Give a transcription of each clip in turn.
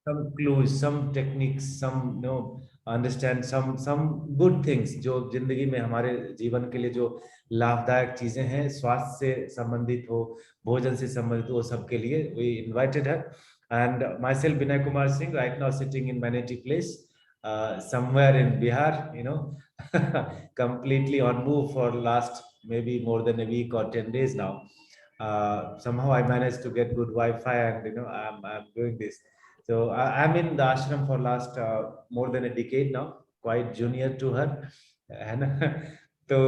some clues, some techniques, some understand some good things जो जिंदगी में हमारे जीवन के लिए जो लाभदायक चीजें हैं, स्वास्थ्य से संबंधित हो, भोजन से संबंधित हो, वो सबके लिए we invited her and myself Binay Kumar Singh right now sitting in my native place somewhere in Bihar, completely on move for last maybe more than a week or 10 days now. Somehow I managed to get good Wi-Fi and I'm doing this. So I'm in the ashram for last more than a decade now, quite junior to her. And तो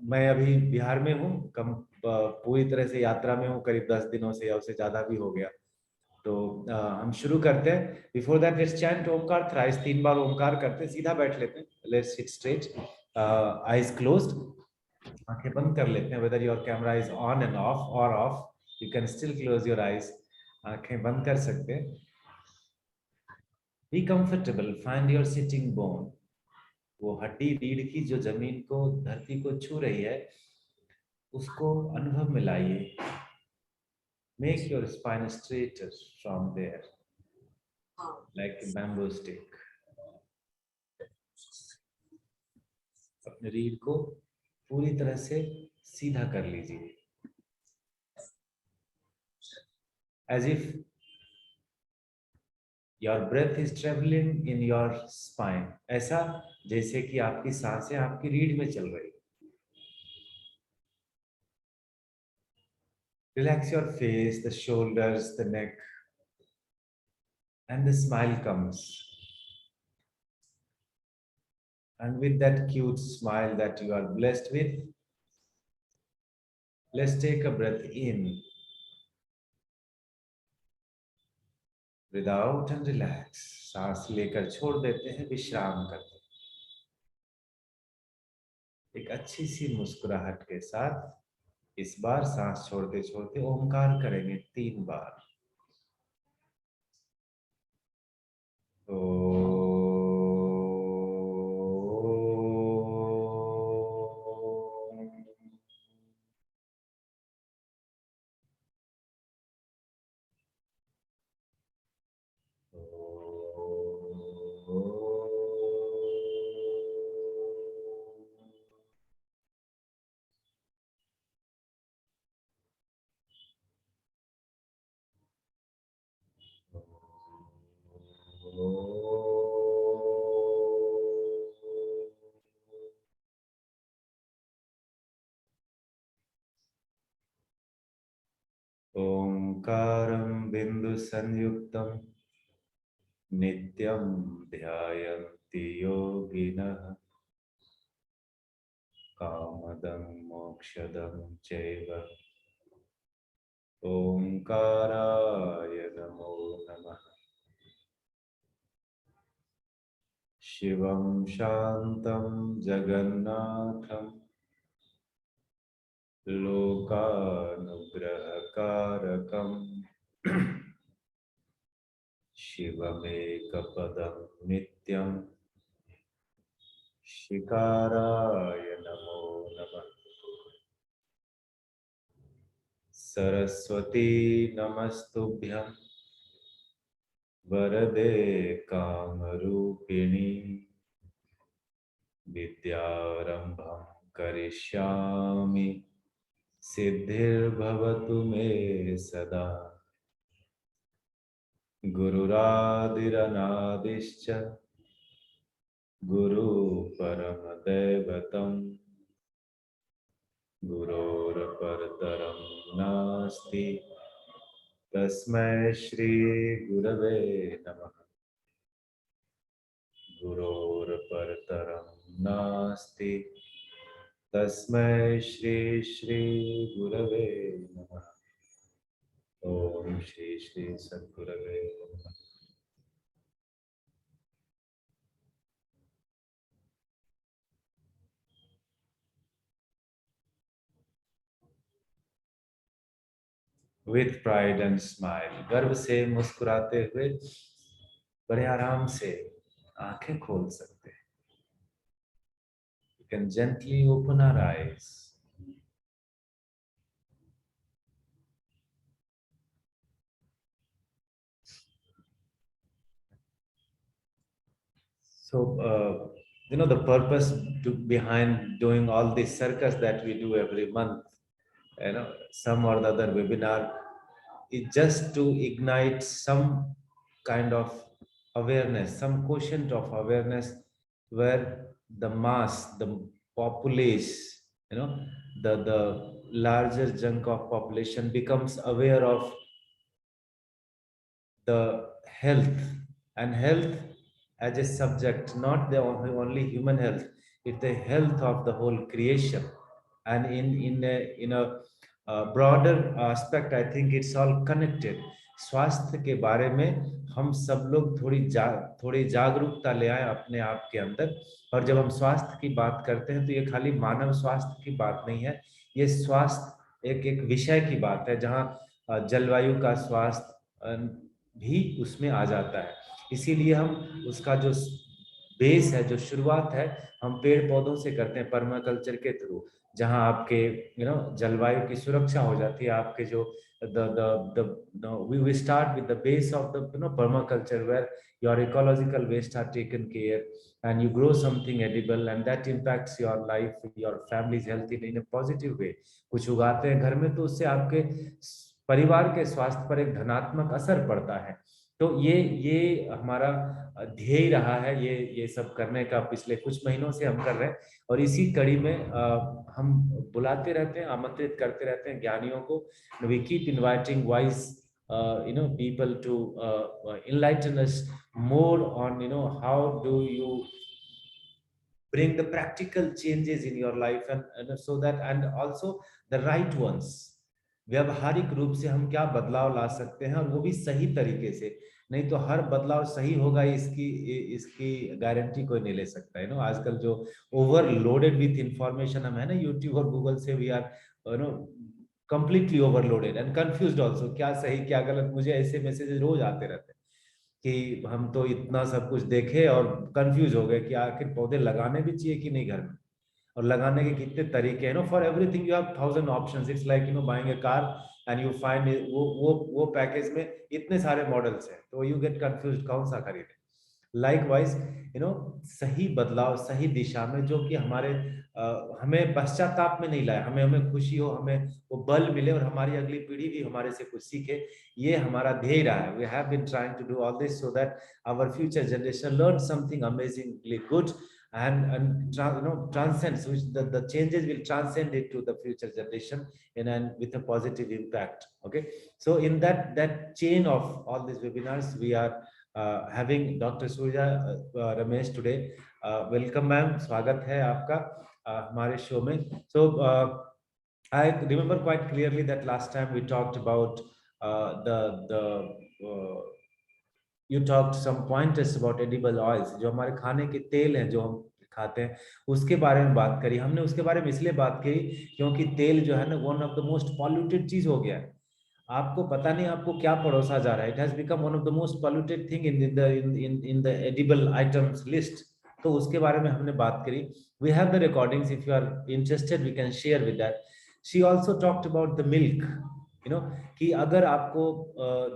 मैं अभी बिहार में हूँ, कम पूरी तरह से यात्रा में हूँ, करीब 10 दिनों से या उससे ज्यादा भी हो गया. तो हम शुरू करते हैं. Before that let's chant Omkar thrice. 3 बार ओमकार करते हैं. सीधा बैठ लेते हैं. Let's sit straight, eyes closed. आंखें बंद कर लेते हैं. Whether your camera is on and off or off, you can still close your eyes. आंखें बंद कर सकते हैं. Be comfortable. Find your sitting bone. वो हड्डी रीढ़ की जो जमीन को, धरती को छू रही है, उसको अनुभव में लाइए. Make your spine straighter from there, like a bamboo stick. अपने रीढ़ को पूरी तरह से सीधा कर लीजिए. As if your breath is traveling in your spine. ऐसा जैसे कि आपकी सांसें आपकी रीढ़ में चल रही. Relax your face, the shoulders, the neck, and the smile comes. And with that cute smile that you are blessed with, let's take a breath in. Breathe out and relax. सांस लेकर छोड़ देते हैं, विश्राम करते हैं. एक अच्छी सी मुस्कुराहट के साथ इस बार सांस छोड़ते छोड़ते ओमकार करेंगे 3 बार. ओंकारं बिंदु संयुक्तं नित्यं ध्यायन्ति योगिनः. कामदं मोक्षदं चैव. ओंकाराय नमो नमः. शिवं शान्तं जगन्नाथं लोकानुग्रहकारकं शिवमेकपदं नित्यं. शिकाराय नमो नमः. सरस्वती नमस्तुभ्यं वरदे कामरूपिणी. विद्यारंभं करिष्यामि सिद्धिर्भवतु मे सदा. गुरुरादिरनादिश्च गुरु परमदैवतं. गुरोर्परतरं नास्ति तस्मै श्री गुरवे नमः. गुरोर्परतरं नास्ति तस्मै श्री श्री गुरवे नमः. ओम श्री श्री सद्गुरवे नमः. With pride and smile, गर्व से मुस्कुराते हुए बड़े आराम से आंखें खोल सकते हैं. You can gently open our eyes. So, the purpose behind doing all this circus that we do every month, some or the other webinar, is just to ignite some kind of awareness, some quotient of awareness, where the mass, the populace, the larger chunk of population becomes aware of the health, and health as a subject, not the only human health, it's the health of the whole creation. And in a broader aspect, I think it's all connected. स्वास्थ्य के बारे में हम सब लोग थोड़ी जागरूकता ले आए अपने आप के अंदर। और जब हम स्वास्थ्य की बात करते हैं तो ये खाली मानव स्वास्थ्य की बात नहीं है, ये स्वास्थ्य एक एक विषय की बात है, जहाँ जलवायु का स्वास्थ्य भी उसमें आ जाता है। इसीलिए हम उसका जो बेस है, जो शुरुआत है, हम पेड़ पौधों से करते हैं पर्माकल्चर के थ्रू, जहां आपके जलवायु की सुरक्षा हो जाती है। आपके जो we start with the base of the permaculture, where your ecological waste are taken care, and you grow something edible, and that impacts your life, your family's health in a positive way। कुछ उगाते हैं घर में तो उससे आपके परिवार के स्वास्थ्य पर एक धनात्मक असर पड़ता है। तो ये हमारा ध्येय रहा है, ये सब करने का पिछले कुछ महीनों से हम कर रहे हैं। और इसी कड़ी में हम बुलाते रहते हैं, आमंत्रित करते रहते हैं ज्ञानियों को। We keep inviting wise people to enlighten us more on how do you bring the practical changes in your life, and so that, and also the right ones। व्यवहारिक रूप से हम क्या बदलाव ला सकते हैं, और वो भी सही तरीके से। नहीं तो हर बदलाव सही होगा इसकी इसकी गारंटी कोई नहीं ले सकता है। आजकल जो ओवरलोडेड विथ इंफॉर्मेशन हम है ना, यूट्यूब और गूगल से, we are completely overloaded and confused also, क्या सही क्या गलत। मुझे ऐसे मैसेजेस रोज आते रहते हैं कि हम तो इतना सब कुछ देखे और कंफ्यूज हो गए कि आखिर पौधे लगाने भी चाहिए कि नहीं घर में, और लगाने के कितने तरीके हैं। For everything you have 1000 options. It's like buying A car and you find वो पैकेज में इतने सारे मॉडल्स हैं, तो यू गेट कंफ्यूज कौन सा खरीदे। लाइकवाइज सही बदलाव सही दिशा में, जो कि हमें पश्चाताप में नहीं लाए, हमें खुशी हो, हमें वो बल मिले, और हमारी अगली पीढ़ी भी हमारे से कुछ सीखे, ये हमारा ध्येय रहा है। We have been trying to do all this so that our future generation learn something amazingly good, and transcends, which the changes will transcend into the future generation, and with a positive impact। Okay, so in that chain of all these webinars, we are having Dr. Surya Ramesh today। Welcome ma'am, स्वागत है आपका हमारे show में। So I remember quite clearly that last time we talked about the you talked some pointers about edible oils, जो हमारे खाने के तेल हैं जो हम खाते हैं, उसके बारे में बात करी हमने। उसके बारे में इसलिए बात करी क्योंकि तेल जो है ना, one of the most polluted चीज हो गया है। आपको पता नहीं आपको क्या परोसा जा रहा है। It has become one of the most polluted thing in the edible items list. तो उसके बारे में हमने बात करी। We have the recordings, if you are interested we can share with that. She also talked about the milk, कि अगर आपको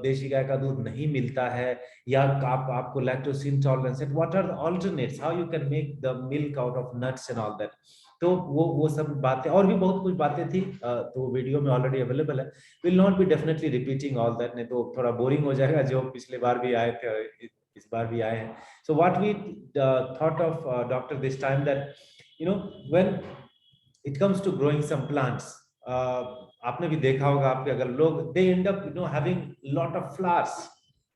देशी गाय का दूध नहीं मिलता है, या आपको लैक्टोज इंटॉलरेंस है, what are the alternates, how you can make the milk out of nuts and all that. तो वो सब बातें, और भी बहुत कुछ बातें थी, तो वीडियो में ऑलरेडी अवेलेबल है। Will not be definitely repeating all that, नहीं तो थोड़ा बोरिंग हो जाएगा, जो पिछले बार भी आए थे इस बार भी आए हैं। So what we thought of doctor this time, that when it comes to growing some plants, आपने भी देखा होगा, आपके अगर लोग they end up having lot of flowers,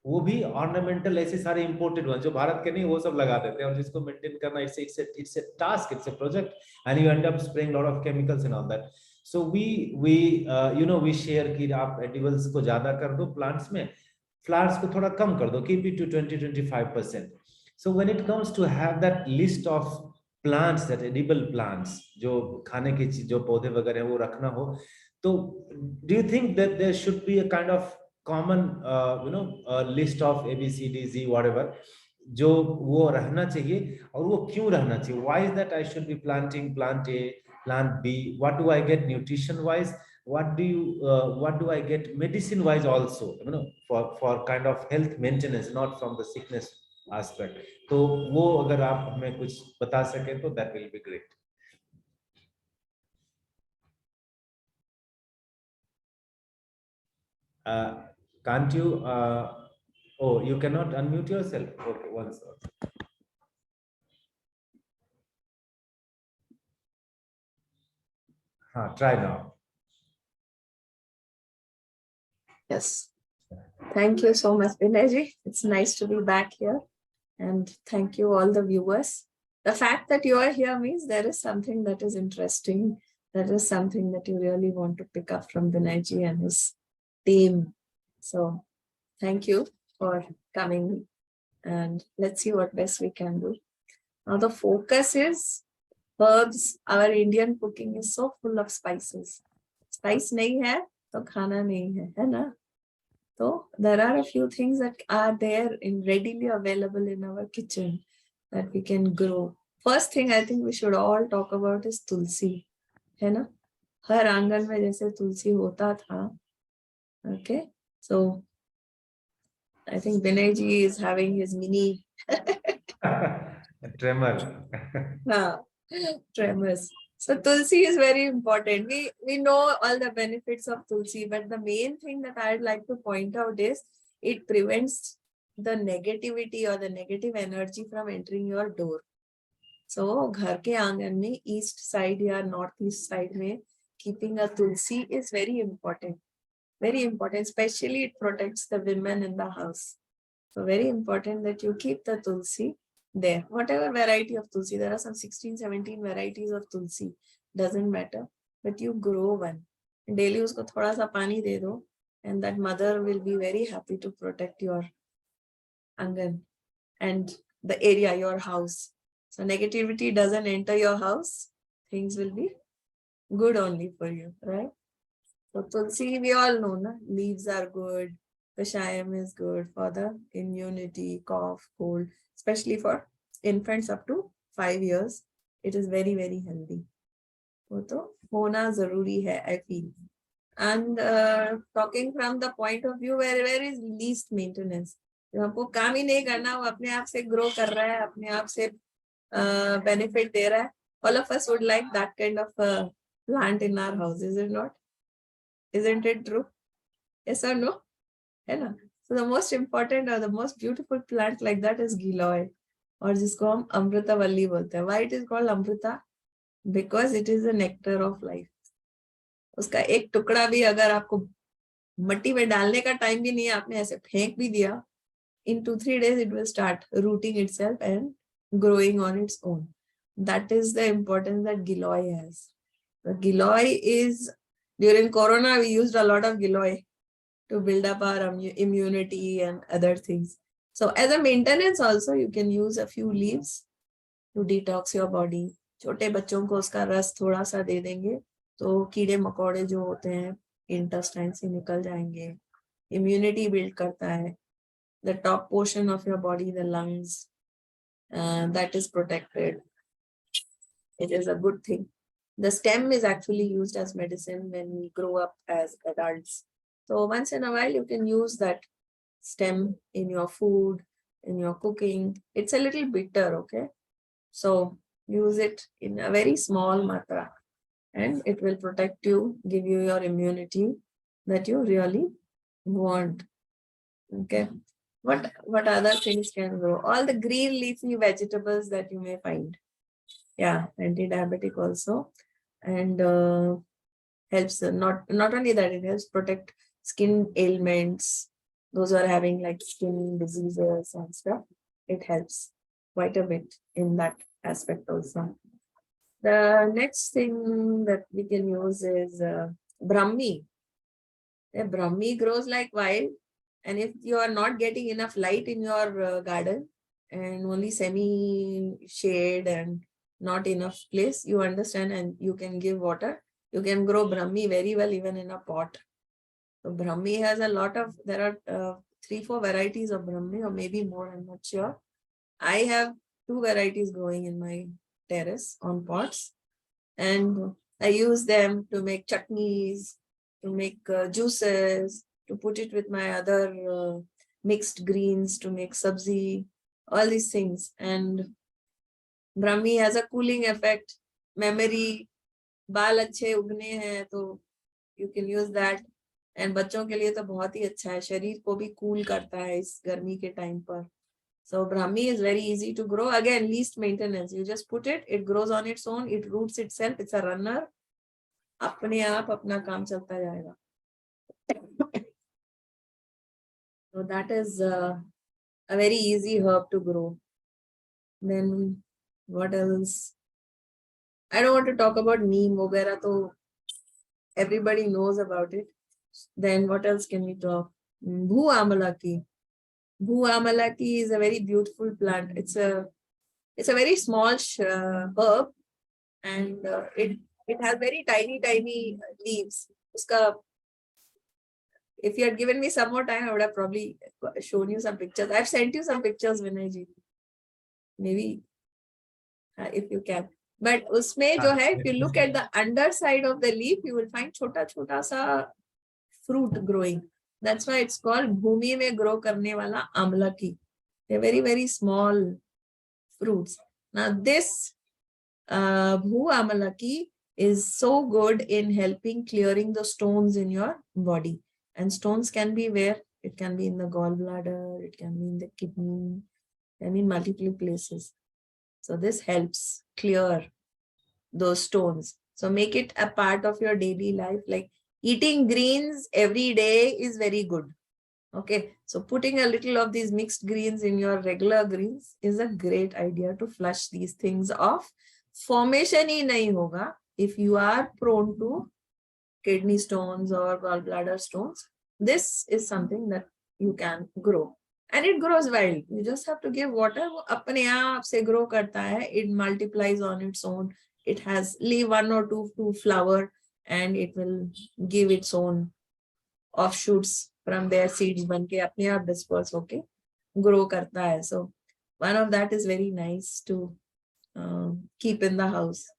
वो भी ऑर्नामेंटल, ऐसे सारे इंपोर्टेड वन जो भारत के नहीं, वो सब लगा देते हैं, और जिसको मेंटेन करना it's a task, it's a project, and you end up spraying lot of chemicals and all that. So we share कि आप एडिबल्स को ज्यादा कर दो प्लांट्स में, फ्लावर्स को थोड़ा कम कर दो, keep it to 20-25%। So when it comes to have that list of plants, that edible plants, जो खाने की चीज, जो पौधे वगैरह वो रखना हो, तो do you think that there should be a kind of common list of ABCDZ whatever, जो वो रहना चाहिए, और वो क्यों रहना चाहिए? Why is that I should be planting plant A, plant B? What do I get nutrition wise? What do I get medicine wise also, for kind of health maintenance, not from the sickness aspect. तो वो अगर आप हमें कुछ बता सके तो that will be great. Can't you? Oh, you cannot unmute yourself. Okay, once. Try now. Yes. Thank you so much, Binay. It's nice to be back here. And thank you all the viewers. The fact that you are here means there is something that is interesting. That is something that you really want to pick up from Binay and his team. So thank you for coming, and let's see what best we can do. Now the focus is herbs. Our Indian cooking is so full of spices. Spice nahi hai, to khana nahi hai na? So there are a few things that are there in readily available in our kitchen that we can grow. First thing I think we should all talk about is tulsi, है ना? हर आंगन में जैसे तुलसी होता था. Okay, so I think Binay ji is having his mini Tremor. tremors. So Tulsi is very important. We know all the benefits of Tulsi, but the main thing that I'd like to point out is it prevents the negativity or the negative energy from entering your door. So घर के आंगन में east side या north east side में keeping a Tulsi is very important. Very important. Especially it protects the women in the house. So very important that you keep the Tulsi there. Whatever variety of Tulsi, there are some 16, 17 varieties of Tulsi. Doesn't matter. But you grow one. Daily usko thoda sa pani de do, and that mother will be very happy to protect your angan and the area, your house. So negativity doesn't enter your house. Things will be good only for you, right? So Tulsi, we all know, na? Leaves are good. Kashayam is good for the immunity, cough, cold, especially for infants up to 5 years. It is very, very healthy. वो तो होना जरूरी है, I feel. And talking from the point of view where is least maintenance. जो आपको काम ही नहीं करना, वो अपने आप से grow कर रहा है, अपने आप से benefit दे रहा है. All of us would like that kind of plant in our house, is it not? Isn't it true? Yes or no? है ना? So the most important or the most beautiful plant like that is giloy, और जिसको हम अमृतवल्ली बोलते हैं. Why it is called Amrita? Because it is the nectar of life. उसका एक टुकड़ा भी अगर आपको मट्टी में डालने का टाइम भी नहीं है, आपने ऐसे फेंक भी दिया, in 2-3 days it will start rooting itself and growing on its own. That is the importance that giloy has. The giloy is, during Corona, we used a lot of giloy to build up our immunity and other things. So as a maintenance also, you can use a few leaves to detox your body. छोटे बच्चों को उसका रस थोड़ा सा दे देंगे तो कीड़े मकोड़े जो होते हैं इंटेस्टाइन से निकल जाएंगे. Immunity build करता है. The top portion of your body, the lungs, that is protected. It is a good thing. The stem is actually used as medicine when we grow up as adults. So once in a while, you can use that stem in your food, in your cooking. It's a little bitter, okay? So use it in a very small matra and it will protect you, give you your immunity that you really want. Okay. What other things can grow? All the green leafy vegetables that you may find. Yeah, anti-diabetic also. And helps not only that, it helps protect skin ailments. Those who are having like skin diseases and stuff, it helps quite a bit in that aspect also. The next thing that we can use is Brahmi. Brahmi grows like wild, and if you are not getting enough light in your garden and only semi shade and not enough place, you understand, and you can give water, you can grow Brahmi very well even in a pot. So Brahmi has a lot of, there are 3-4 varieties of Brahmi or maybe more, I'm not sure. I have 2 varieties growing in my terrace on pots, and I use them to make chutneys, to make juices, to put it with my other mixed greens, to make sabzi. all these things. And Brahmi has a cooling effect, memory, बाल अच्छे उगने हैं तो you can use that. And बच्चों के लिए तो बहुत ही अच्छा है, शरीर को भी cool करता है इस गर्मी के टाइम पर. So Brahmi is very easy to grow. Again, least maintenance. You just put it, it grows on its own, it roots itself, it's a runner. अपने आप अपना काम चलता जाएगा. So that is a very easy herb to grow. Then what else? I don't want to talk about neem वगैरह, तो everybody knows about it. Then what else can we talk? Bhu amalaki. Bhu amalaki is a very beautiful plant. It's a very small herb, and it has very tiny leaves. Uska, if you had given me some more time, I would have probably shown you some pictures. I've sent you some pictures, Vinay ji. Maybe if you can. But usme jo hai, if you look at the underside of the leaf, you will find chota sa fruit growing. That's why it's called bhumi mein grow karne wala amlaki. They're very small fruits. Now this bhu amalaki is so good in helping clearing the stones in your body. And stones can be where? It can be in the gallbladder, it can be in the kidney, and in multiple places. So this helps clear those stones. So make it a part of your daily life. Like eating greens every day is very good. Okay, so putting a little of these mixed greens in your regular greens is a great idea to flush these things off. Formation hi nahi hoga if you are prone to kidney stones or gallbladder stones. This is something that you can grow. And it grows wild. You just have to give water. वो अपने आप से grow करता है. It multiplies on its own. It has leave one or two to flower, and it will give its own offshoots from their seeds बनके अपने आप disperse होके grow करता है. So one of that is very nice to keep in the house.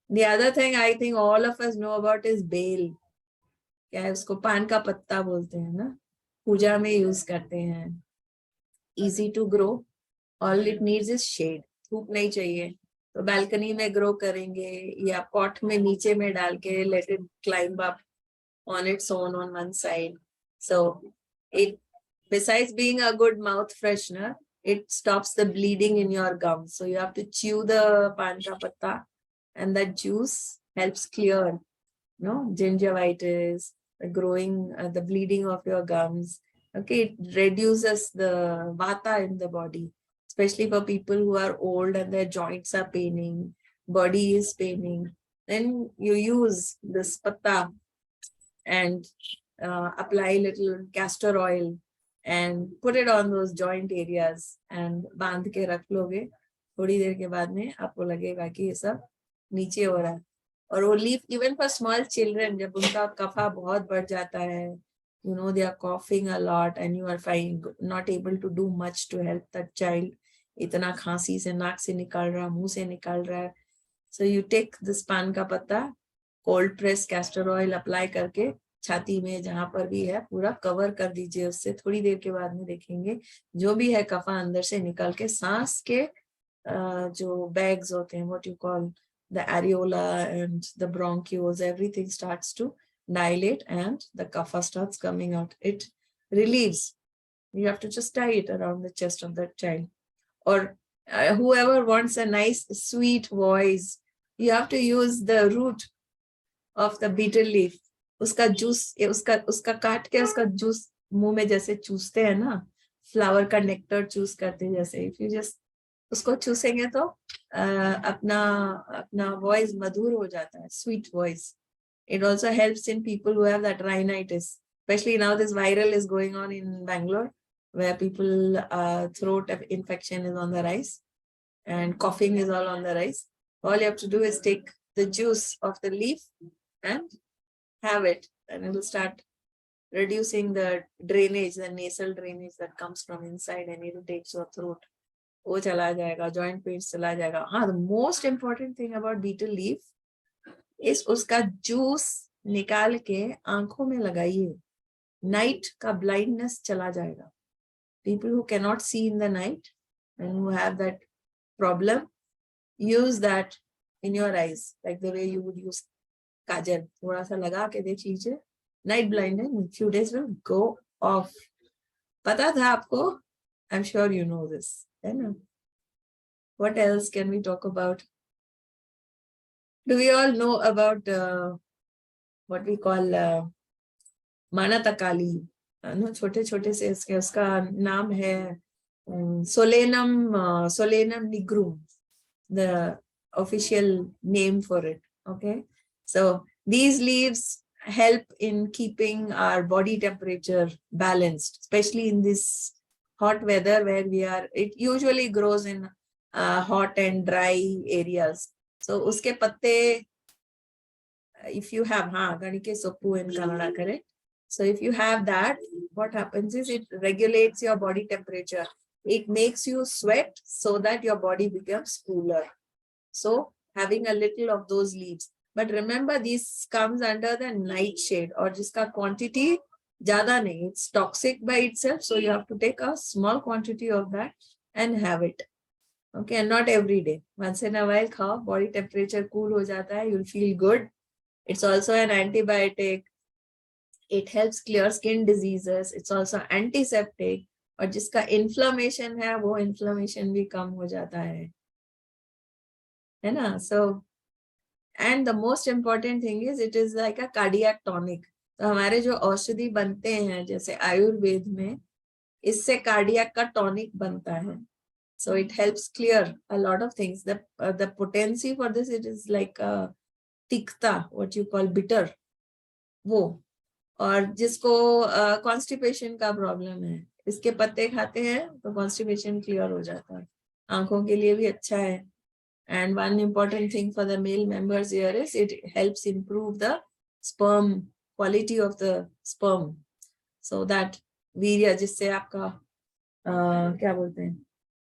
The other thing I think all of us know about is bel. क्या है उसको? पान का पत्ता बोलते हैं ना, पूजा में यूज करते हैं. Easy to grow. All it needs is shade. धूप नहीं चाहिए तो balcony में grow करेंगे या pot में नीचे में डाल के let it climb up on its own on one side. So it, besides being a good mouth freshener, it stops the bleeding in your gums. So you have to chew the pan ka patta, and that juice helps clear, gingivitis, the bleeding of your gums. Okay, it reduces the vata in the body, especially for people who are old and their joints are paining, body is paining. Then you use this patta and apply little castor oil and put it on those joint areas and बांध के रख लोगे. थोड़ी देर के बाद में आपको लगेगा कि ये सब नीचे हो रहा है. और वो leaf even for small children, जब उनका कफा बहुत बढ़ जाता है, they are coughing a lot and you are not able to do much to help that child. इतना खांसी से नाक से निकल रहा, मुंह से निकल रहा है. So you take this पान का पत्ता, cold press castor oil apply करके छाती में जहां पर भी है पूरा कवर कर दीजिए उससे. थोड़ी देर के बाद में देखेंगे जो भी है कफा अंदर से निकल के सांस के जो बैग्स होते हैं, what you call the areola and the bronchioles, everything starts to dilate and the kapha starts coming out. It relieves. You have to just tie it around the chest of that child. Or whoever wants a nice sweet voice, you have to use the root of the betel leaf. उसका juice, उसका काट के उसका juice मुंह में जैसे चूसते हैं ना, फ्लावर का नेक्टर चूस करते हैं जैसे. इफ यू जस्ट उसको चूसेंगे तो अपना वॉइस मधुर हो जाता है, sweet voice. It also helps in people who have that rhinitis, especially now this viral is going on in Bangalore, where people throat infection is on the rise and coughing is all on the rise. All you have to do is take the juice of the leaf and have it, and it will start reducing the drainage, the nasal drainage that comes from inside and irritates your throat. वो चला जाएगा, joint pains चला जाएगा. हाँ, the most important thing about betel leaf is उसका juice निकाल के आंखों में लगाइए. Night का blindness चला जाएगा. People who cannot see in the night, and who have that problem, use that in your eyes, like the way you would use kajal. थोड़ा सा लगा के देख लीजिए. Night blindness in few days will go off. पता था आपको? I'm sure you know this. है ना? What else can we talk about? Do we all know about what we call Manatakali? छोटे छोटे से उसका नाम है Solanum nigrum, the official name for it. Okay, so these leaves help in keeping our body temperature balanced, especially in this hot weather where we are. It usually grows in hot and dry areas. So uske patte, if you have ganike soppu in Kannada, correct? So if you have that, what happens is it regulates your body temperature. It makes you sweat so that your body becomes cooler. So having a little of those leaves. But remember, this comes under the nightshade, or jiska quantity jada nahi. It's toxic by itself. So you have to take a small quantity of that and have it. Okay, and not every day. Once in a while, khao, body temperature cool ho jata hai, you'll feel good. It's also an antibiotic. It helps clear skin diseases. It's also antiseptic. और जिसका inflammation है वो inflammation भी कम हो जाता है ना? So, and the most important thing is it is like a cardiac tonic. तो हमारे जो औषधि बनते हैं जैसे आयुर्वेद में, इससे कार्डियक का टॉनिक बनता है. So it helps clear a lot of things. The potency for this, it is like tikta, what you call bitter, वो. और जिसको constipation का problem है, इसके पत्ते खाते हैं तो constipation clear हो जाता है. आंखों के लिए भी अच्छा है. And one important thing for the male members here is it helps improve the sperm, quality of the sperm. So that वीर्य जिससे आपका क्या बोलते हैं,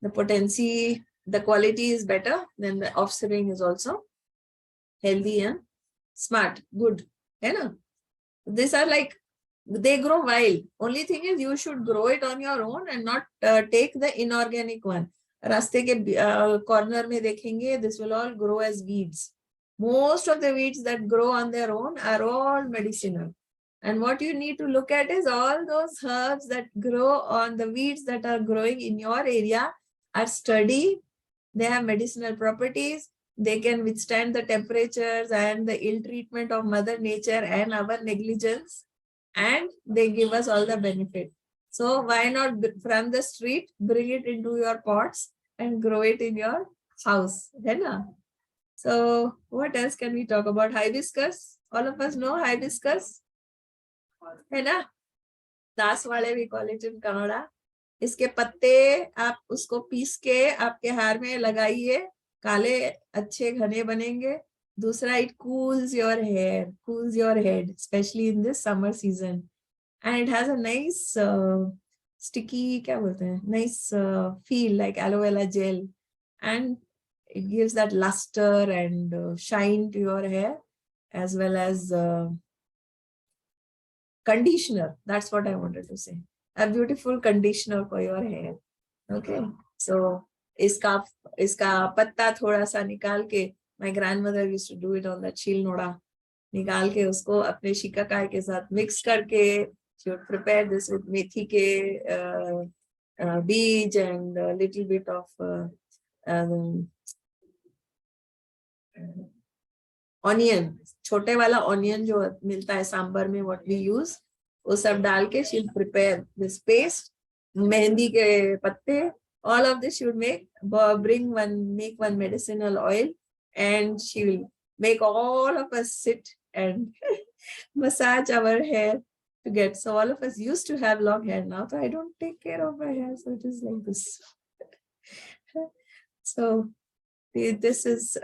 the potency, the quality is better, then the offspring is also healthy and smart, good, है ना? These are like, they grow wild. Only thing is you should grow it on your own and not take the inorganic one. रास्ते के corner में देखेंगे, this will all grow as weeds. Most of the weeds that grow on their own are all medicinal. And what you need to look at is all those herbs that grow on the weeds that are growing in your area are sturdy. They have medicinal properties. They can withstand the temperatures and the ill treatment of Mother Nature and our negligence. And they give us all the benefit. So why not from the street, bring it into your pots and grow it in your house? So what else can we talk about? Hibiscus. All of us know hibiscus. दास वाले we call it in Kannada. इसके पत्ते आप उसको piece के आपके हार में लगाइए, काले अच्छे घने बनेंगे. दूसरा, it cools your hair, cools your head, especially in this summer season. And it has a nice sticky, क्या बोलते हैं, nice feel like aloe vera gel. And it gives that luster and shine to your hair, as well as conditioner. That's what I wanted to say. A beautiful conditioner for your hair. Okay. So इसका पत्ता थोड़ा सा निकाल के, my grandmother used to do it on that शील नोड़ा, निकाल के उसको अपने शिकाकाय के साथ mix करके, she would prepare this with मेथी के बीज and a little bit of onion, छोटे वाला onion जो मिलता है सांबर में, what we use, वो सब डाल के she will prepare this paste, mehndi के पत्ते, all of this she would make one medicinal oil, and she will make all of us sit and massage our hair to get. So all of us used to have long hair. Now so I don't take care of my hair, so it is like this. So this is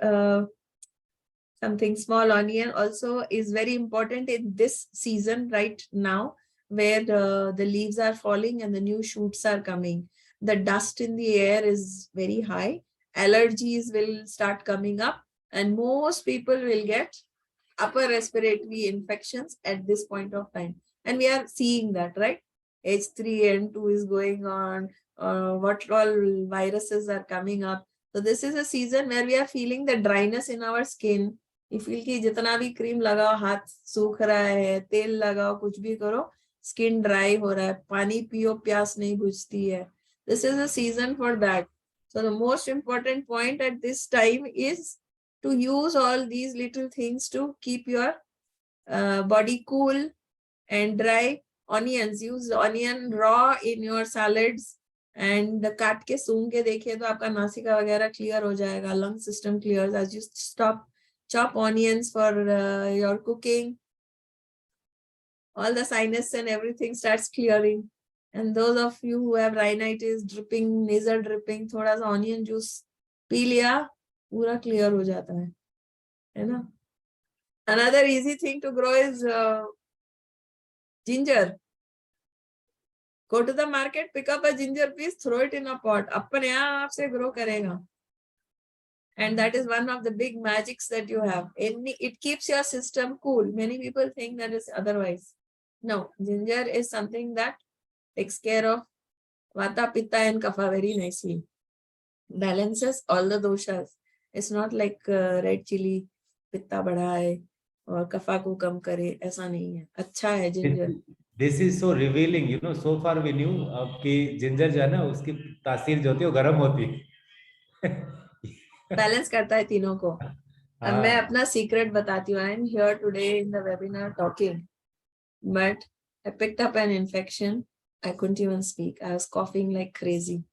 something. Small onion also is very important in this season right now, where the leaves are falling and the new shoots are coming. The dust in the air is very high. Allergies will start coming up, and most people will get upper respiratory infections at this point of time. And we are seeing that, right? H3N2 is going on, what all viruses are coming up. So this is a season where we are feeling the dryness in our skin. You feel कि जितना भी cream लगाओ हाथ सूख रहा है, तेल लगाओ, कुछ भी करो, skin dry हो रहा है, पानी पियो प्यास नहीं बुझती है. This is a season for that. So the most important point at this time is to use all these little things to keep your body cool and dry. Onions, use onion raw in your salads and काट के सूंघ के देखिए तो आपका नासिका वगैरह clear हो जाएगा, lung system clears as you chop onions for your cooking. All the sinus and everything starts clearing. And those of you who have rhinitis, dripping, nasal dripping, थोड़ा सा onion juice पी लिया, पूरा clear हो जाता है ना? Another easy thing to grow is ginger. Go to the market, pick up a ginger piece, throw it in a pot. अपने आप से grow करेगा. And that is one of the big magics that you have. It keeps your system cool. Many people think that is otherwise. No, ginger is something that takes care of Vata, Pitta and Kapha very nicely. Balances all the doshas. It's not like red chili, Pitta बढ़ाए और Kapha को कम करे, ऐसा नहीं है. अच्छा है ginger. This is so revealing, you know. So far we knew कि ginger जो है ना उसकी तासीर जो होती है वो गर्म होती है. Balance करता है तीनों को. अब मैं अपना secret बताती हूँ. I am here today in the webinar talking, but I picked up an infection. I couldn't even speak. I was coughing like crazy.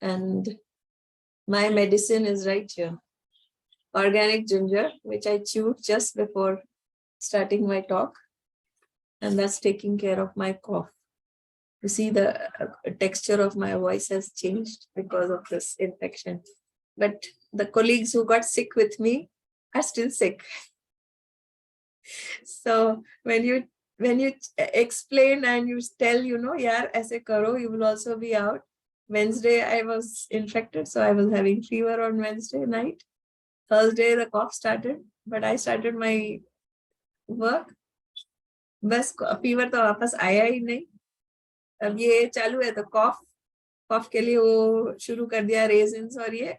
And my medicine is right here. Organic ginger, which I chewed just before starting my talk. And that's taking care of my cough. You see the texture of my voice has changed because of this infection. But the colleagues who got sick with me are still sick. So when you explain and you tell, you know, yaar, aise karo, you will also be out. Wednesday, I was infected, so I was having fever on Wednesday night. Thursday, the cough started, but I started my work. बस fever तो वापस आया ही नहीं. अब ये चालू है तो cough के लिए वो शुरू कर दिया raisins और ये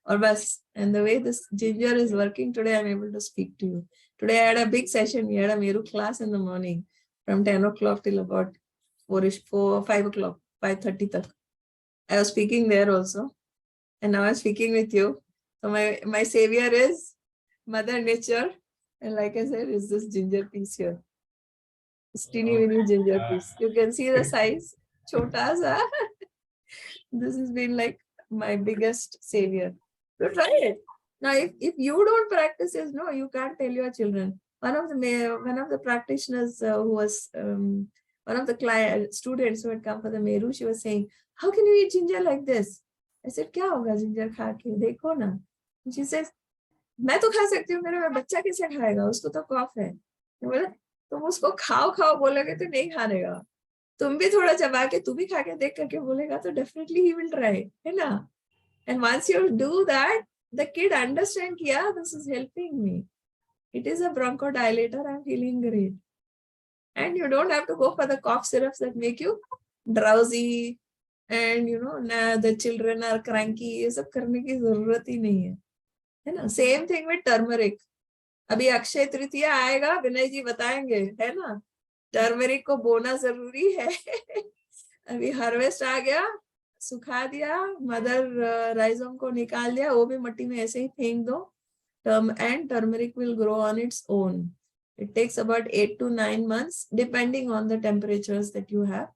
और बस. And the way this ginger is working today, I'm able to speak to you. Today I had a big session. We had a Meru class in the morning from 10 o'clock till about 5 o'clock, 5:30 tak. I was speaking there also. And now I'm speaking with you. So my savior is Mother Nature. And like I said, is this ginger piece here. This teeny weeny ginger piece. You can see the size. Chota sa. This has been like my biggest savior. So try it. Now, if you don't practice this, no, you can't tell your children. One of the practitioners who was one of the students who had come for the Meru, she was saying, "How can you eat ginger like this?" I said, "Kya hoga ginger kha ke? Dekho na." And she says, "मैं तो खा सकती हूँ, मेरा बच्चा कैसे खाएगा? उसको तो कॉफ है." मैं बोला, तुम उसको खाओ बोलोगे तो नहीं खानेगा. तुम भी थोड़ा चबा के तू भी खा के देख करके बोलेगा तो definitely he will try, है ना? And once you do that, the kid understands, yeah, this is helping me. It is a bronchodilator. I'm feeling great. And you don't have to go for the cough syrups that make you drowsy. And you know, the children are cranky. ये सब करने की जरूरत ही नहीं है ना? Same thing with turmeric. अभी अक्षय तृतीया आएगा, विनय जी बताएंगे, है ना? टर्मरिक को बोना जरूरी है. अभी हार्वेस्ट आ गया, सुखा दिया, मदर राइजोम को निकाल दिया, वो भी मिट्टी में ऐसे ही फेंक दो. And turmeric will grow on its own. It takes about 8 to 9 months, depending on the temperatures that you have,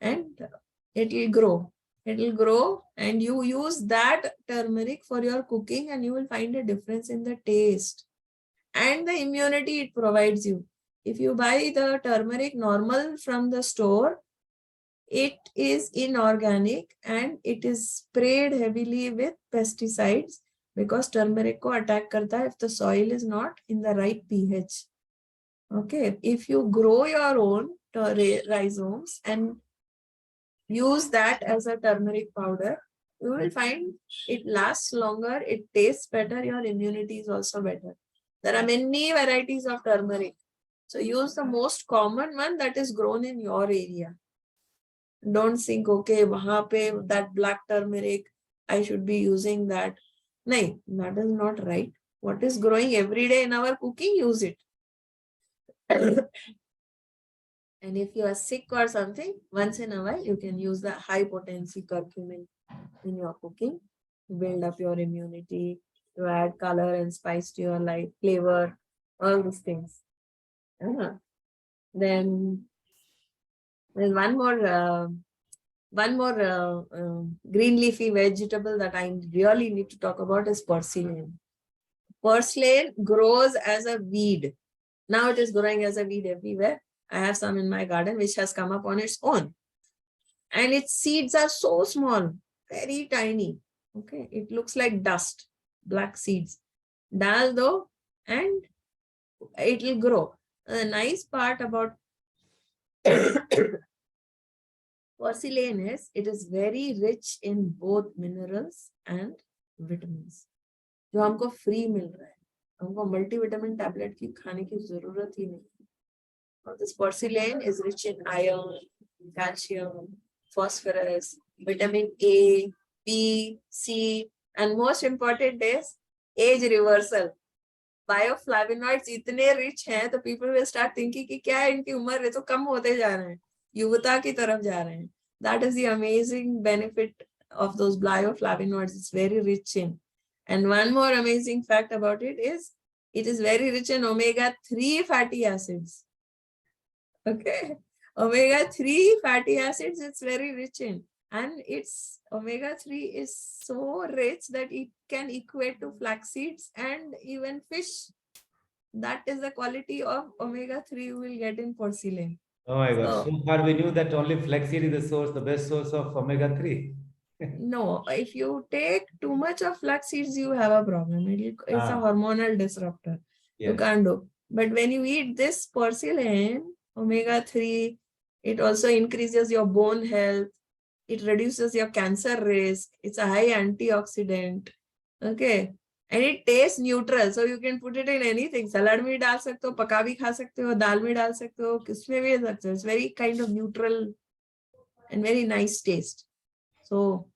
and it will grow. It will grow, and you use that turmeric for your cooking, and you will find a difference in the taste and the immunity it provides you. If you buy the turmeric normal from the store, it is inorganic and it is sprayed heavily with pesticides because turmeric ko attack karta hai if the soil is not in the right pH. Okay, if you grow your own rhizomes and use that as a turmeric powder, you will find it lasts longer, it tastes better, your immunity is also better. There are many varieties of turmeric. So use the most common one that is grown in your area. Don't think, okay, wahan pe that black turmeric, I should be using that. No, that is not right. What is growing every day in our cooking, use it. And if you are sick or something, once in a while, you can use the high potency curcumin in your cooking, build up your immunity, to add color and spice to your life, flavor, all these things. Then there's one more green leafy vegetable that I really need to talk about is purslane. Purslane grows as a weed. Now it is growing as a weed everywhere. I have some in my garden which has come up on its own. And its seeds are so small, very tiny. Okay, it looks like dust, black seeds. Dal do, and it will grow. The nice part about porcelain is it is very rich in both minerals and vitamins. जो हमको free मिल रहा है, हमको multivitamin tablet की खाने की जरूरत ही नहीं. This porcelain is rich in iron, calcium, phosphorus, vitamin A, B, C, and most important is age reversal. Bioflavonoids इतने rich हैं तो people will start thinking कि क्या इनकी उम्र है तो कम होते जा रहे हैं, युवता की तरफ जा रहे हैं. That is the amazing benefit of those bioflavonoids. It's very rich in. And one more amazing fact about it is very rich in omega-3 fatty acids. Okay, omega-3 fatty acids it's very rich in, and its omega-3 is so rich that it can equate to flax seeds and even fish. That is the quality of omega-3 you will get in porcelain. Oh my God! So far we knew that only flaxseed is the source, the best source of omega-3. No, if you take too much of flax seeds, you have a problem. It's a hormonal disruptor. Yes. You can't do. But when you eat this porcelain, omega-3, it also increases your bone health. It reduces your cancer risk. It's a high antioxidant. Okay. And it tastes neutral. So you can put it in anything. Salad mein dal sakte ho, paka bhi kha sakte ho, dal mein dal sakte ho, kisme bhi sakte ho. It's very kind of neutral and very nice taste. So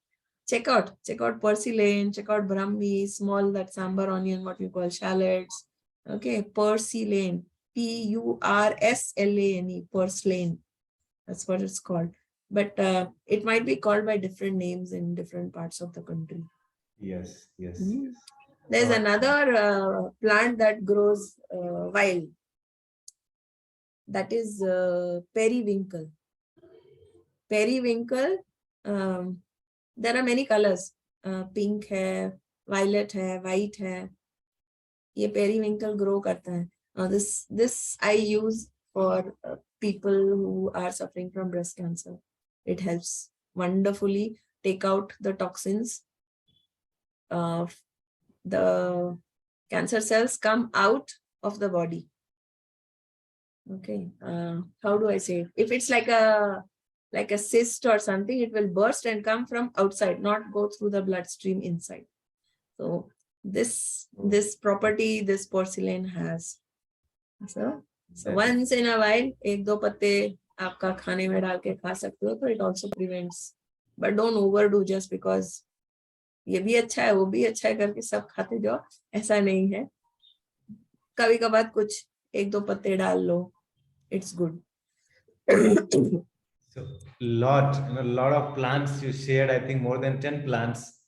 check out porcelain, check out brahmi, small that sambar onion, what we call shallots. Okay, porcelain, P-U-R-S-L-A-N-E, porcelain. That's what it's called. But it might be called by different names in different parts of the country. Yes, yes. Mm-hmm. There's another plant that grows wild. That is periwinkle. Periwinkle, there are many colors. Pink hai, violet hai, white hai. Ye periwinkle grow karta hai. This I use for people who are suffering from breast cancer. It helps wonderfully take out the toxins. The cancer cells come out of the body. Okay. How do I say it? If it's like a cyst or something, it will burst and come from outside, not go through the bloodstream inside. So this property this porcelain has. So once in a while, एक दो पत्ते आपका खाने में डाल के खा सकते हो, तो it also prevents. But don't overdo just because ये भी अच्छा है वो भी अच्छा है करके सब खाते जाओ, ऐसा नहीं है. कभी कभार कुछ एक दो पत्ते डाल लो, it's good. So a lot of plants you shared. I think more than 10 plants.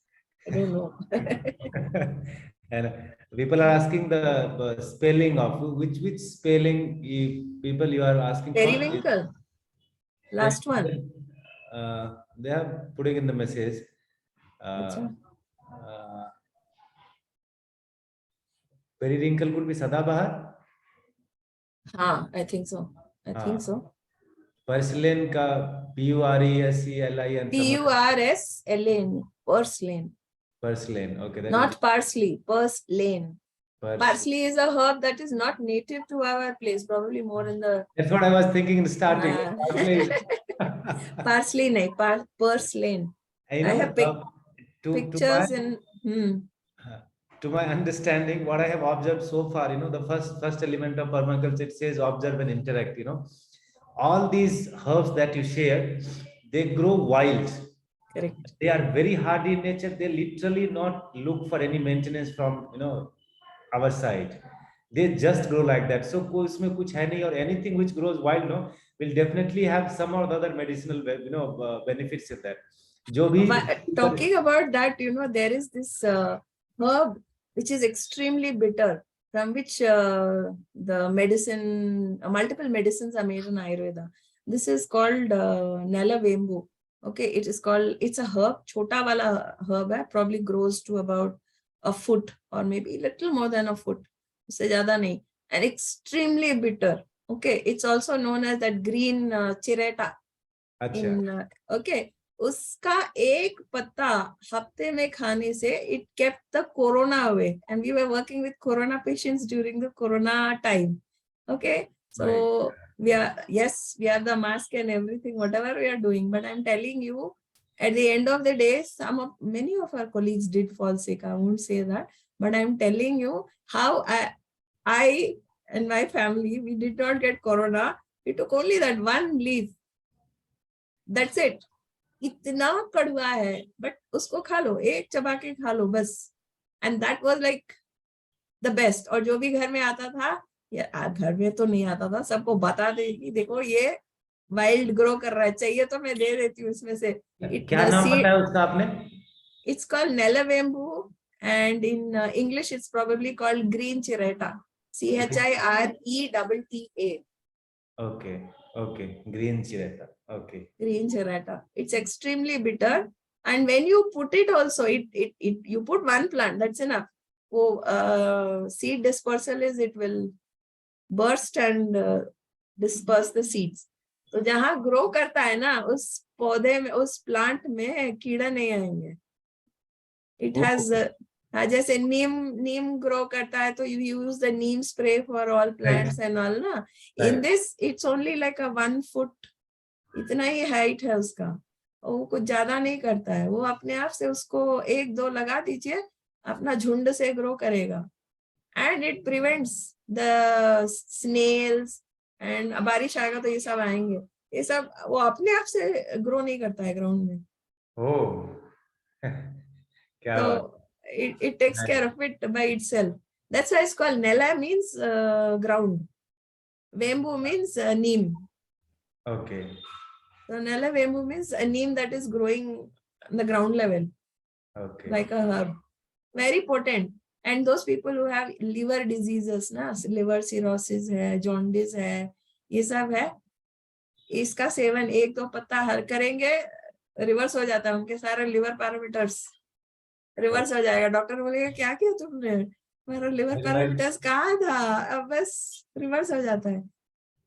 I don't know. And people are asking the spelling of which spelling people you are asking Periwinkle. Last one. They are putting in the message. Periwinkle could be Sadabahar? I think so. I think so. Porcelain ka P-U-R-E-S-E-L-I-N. P-U-R-S-L-A-N. Porcelain. Porcelain. Okay. Not parsley. Porcelain. Parsley is a herb that is not native to our place. Probably more in the... That's what I was thinking in starting. Parsley, nahi. Porcelain. I have pictures to my understanding, what I have observed so far, the first element of permaculture, it says observe and interact, all these herbs that you share, they grow wild. Correct. They are very hardy in nature. They literally not look for any maintenance from our side. They just grow like that. So कोई इसमें कुछ है नहीं, or anything which grows wild, no, will definitely have some or the other medicinal benefits in that. जो भी Talking about that, there is this herb which is extremely bitter, from which the medicine, multiple medicines are made in Ayurveda. This is called Nelavembu. Okay, it's a herb, chota wala herb hai, probably grows to about a foot or maybe a little more than a foot. Usse zyada nahi. And extremely bitter. Okay, it's also known as that green chireta. अच्छा. Okay, उसका एक पत्ता हफ्ते में खाने से it kept the corona away, and we were working with corona patients during the corona time. Okay, so we have the mask and everything, whatever we are doing, but I'm telling you, at the end of the day, many of our colleagues did fall sick. I won't say that, but I'm telling you how I and my family, we did not get corona. We took only that one leaf. That's it. इतना कड़वा है, but उसको खा लो, एक चबा के खा लो बस, and that was like the best. और जो भी घर में आता था, या घर में तो नहीं आता था, सबको बता दे कि देखो ये वाइल्ड ग्रो कर रहा है, चाहिए तो मैं दे देती हूँ इसमें से. क्या नाम बताया उसका आपने? It's called Nelavembu, and in English it's probably called green chireta. CHIRETTA. Okay, green chireta. Okay. Green chireta. It's extremely bitter, and when you put it also, you put one plant, that's enough. Seed dispersal is it will burst and disperse the seeds. तो जहाँ grow करता है ना, उस पौधे में, उस plant में कीड़ा नहीं आएंगे. It has जैसे नीम grow करता है, तो you use the neem spray for all plants and all ना. In this, it's only like a 1 foot. इतना ही हाइट है उसका, वो कुछ ज्यादा नहीं करता है. वो अपने आप से उसको 1-2 लगा दीजिए, अपना झुंड से ग्रो करेगा. And it prevents the snails, and बारिश आएगा तो ये सब आएंगे. ये सब वो अपने आप से ग्रो नहीं करता है ग्राउंड में. क्या तो it takes care of it by itself. That's why it's called Nella, means ground. Vembu means neem. Okay. So Nelavembu means a neem that is growing on the ground level. Okay. Like a herb. Very potent. And those people who have liver diseases, liver cirrhosis है, jaundice है, ये सब है, इसका seven 1-2 पत्ता हर करेंगे, reverse हो जाता है. उनके सारे लिवर पैरामीटर्स रिवर्स हो जाएगा. डॉक्टर बोलेगा क्या किया तुमने, मेरा लिवर पैरामीटर्स कहाँ था, अब बस रिवर्स हो जाता है.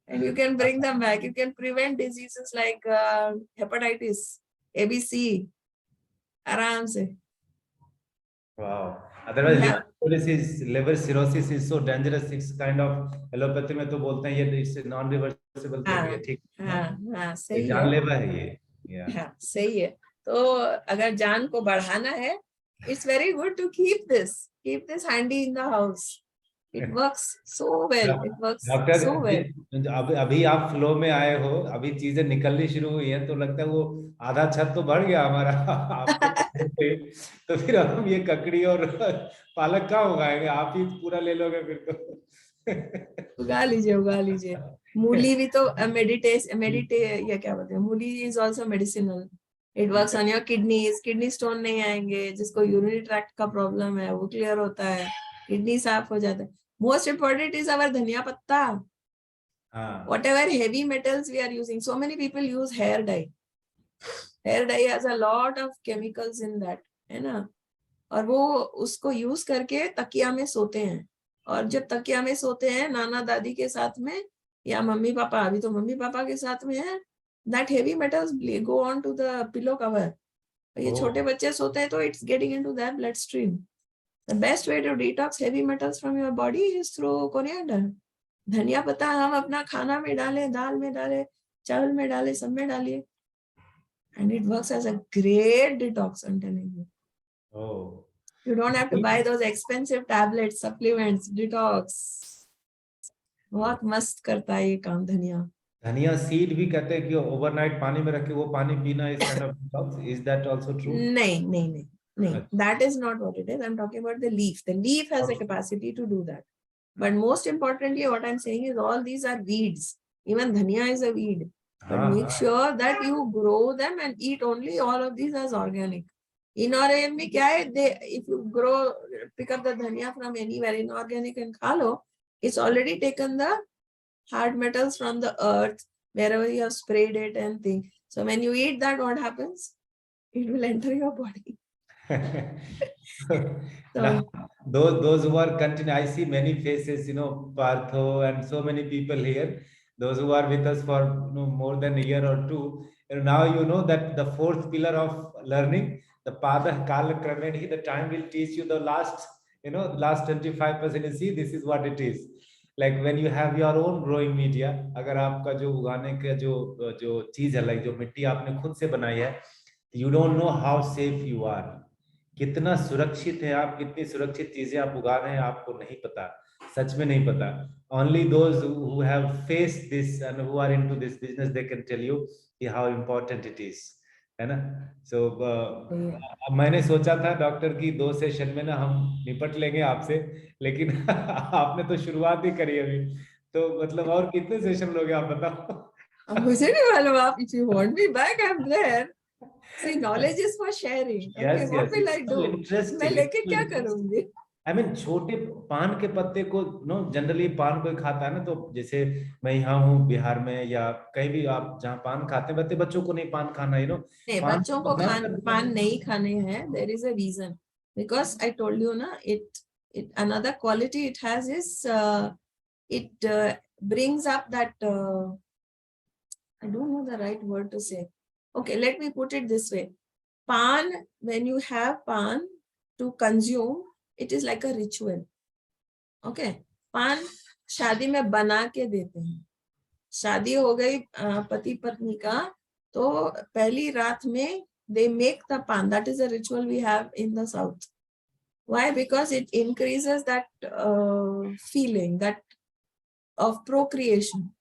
And you can bring them back. You can prevent diseases like hepatitis, ABC, आराम से. Wow. Otherwise, liver cirrhosis is so dangerous. It's kind of allopathy में तो बोलते हैं ये it's non-reversible thing है. ठीक. हाँ, सही है. जानलेवा है ये. हाँ, सही है. तो अगर जान को बढ़ाना है, it's very good to keep this handy in the house. It works so well. It works so well. अभी आप फ्लो में आए हो, अभी चीजें निकलनी शुरू हुई हैं, तो लगता है वो आधा छत तो बढ़ गया हमारा आपके तो फिर हम ये ककड़ी और पालक कहाँ उगाएंगे, आप ही पूरा ले लोगे फिर तो. उगा लीजिए. मूली भी तो या क्या बोलते हैं, मूली is also medicinal. It works on your kidneys. Kidney stone नहीं आएंगे. जिसको urinary tract का प्रॉब्लम है वो क्लियर होता है, किडनी साफ हो जाता है. Most important is our धनिया पत्ता. Whatever heavy metals we are using, so many people use hair dye. Hair dye has a lot of chemicals in that, है ना. और वो उसको यूज करके तकिया में सोते हैं, और जब तकिया में सोते हैं नाना दादी के साथ में या मम्मी पापा, अभी तो मम्मी पापा के साथ में है, that heavy metals go on to the pillow cover. ये छोटे बच्चे सोते हैं तो it's getting into their bloodstream. The best way to detox heavy metals from your body is through coriander. धनिया पत्ता हम अपना खाना में डालें, दाल में डालें, चावल में डालें, सब में डालिए, and it works as a great detox. I'm telling you. Oh. You don't have to buy those expensive tablets, supplements. Detox. बहुत मस्त करता है ये काम धनिया. धनिया सीड भी कहते हैं कि ओवरनाइट पानी में रख के वो पानी पीना is kind of detox, is that also true? नहीं नहीं नहीं नहीं, that is not what it is. I'm talking about the leaf. The leaf has the capacity to do that. But most importantly, what I'm saying is all these are weeds. Even dhania is a weed. But make sure that you grow them and eat only all of these as organic. Inorganic में क्या है? If you pick up the dhania from anywhere inorganic and खा लो, it's already taken the hard metals from the earth wherever you have sprayed it and things. So when you eat that, what happens? It will enter your body. Now, those who are continue, I see many faces, Partho and so many people here. Those who are with us for more than a year or two. And now you know that the fourth pillar of learning, the Pada Kala Krameni, the time will teach you the last 25%. You see, this is what it is. Like when you have your own growing media, अगर आपका जो उगाने का जो चीज है, like जो मिट्टी आपने खुद से बनाई है, you don't know how safe you are. कितना सुरक्षित है आप, कितनी सुरक्षित चीजें आप उगा रहे हैं, आपको नहीं पता, सच में नहीं पता. Only those who have faced this and who are into this business, they can tell you how important it is, है ना? So मैंने सोचा था डॉक्टर की 2 सेशन में ना हम निपट लेंगे आपसे, लेकिन आपने तो शुरुआत ही करी अभी, तो मतलब और कितने सेशन लोगे आप बताओ? मुझे नहीं मालूम. आप if you want me back, I'm there. See, knowledge is for sharing. Yes, Okay, what yes, will I it's do? so interesting. मैं लेके It's so क्या interesting. करूंगी? I mean, छोटे पान के पत्ते को जनरली पान कोई खाता है ना, तो जैसे मैं यहाँ हूँ बिहार में या कहीं भी आप जहाँ पान खाते हैं, बच्चों को नहीं पान खाना, नहीं, पान बच्चों को पान नहीं खाने हैं. There is a reason. Because I told you na, it another quality it has is it brings up that I don't know the right word to say. Okay, let me put it this way. Pan, when you have pan to consume, it is like a ritual. Okay, पान शादी में बना के देते हैं. शादी हो गई पति पत्नी का, तो पहली रात में they make the pan. That is a ritual we have in the south. Why? Because it increases that feeling that of procreation.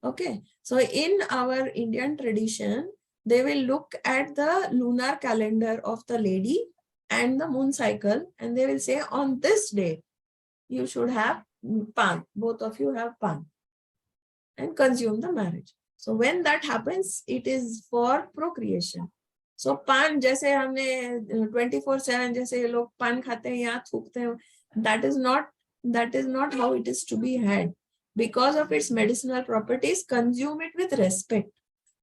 Okay, so in our Indian tradition, they will look at the lunar calendar of the lady and the moon cycle, and they will say on this day you should have pan, both of you have pan, and consume the marriage. So when that happens, it is for procreation. So pan, जैसे हमने 24/7 जैसे ये लोग पान खाते हैं या थूकते हैं, that is not how it is to be had. Because of its medicinal properties, consume it with respect.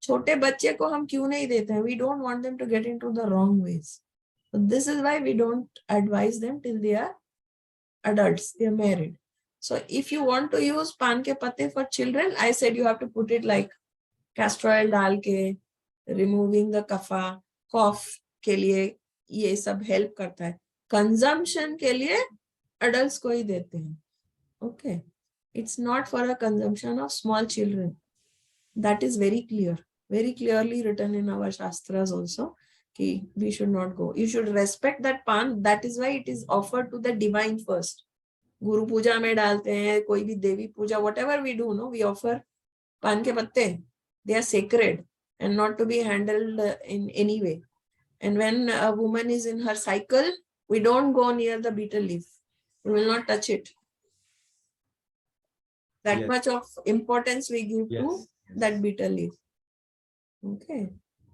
छोटे बच्चे को हम क्यों नहीं देते हैं? We don't want them to get into the wrong ways. So this is why we don't advise them till they are adults, they are married. So if you want to use pan ke patte for children, I said you have to put it like castor oil डाल के, removing the kapha, cough के लिए ये सब help करता है. Consumption के लिए adults को ही देते हैं. Okay, it's not for a consumption of small children. That is very clearly written in our shastras also. कि we should not go. You should respect that pan. That is why it is offered to the divine first. गुरु पूजा में डालते हैं, कोई भी देवी पूजा, whatever we do, no, we offer pan के पत्ते. They are sacred and not to be handled in any way. And when a woman is in her cycle, we don't go near the betel leaf. We will not touch it. That much of importance we give to that betel leaf. Okay.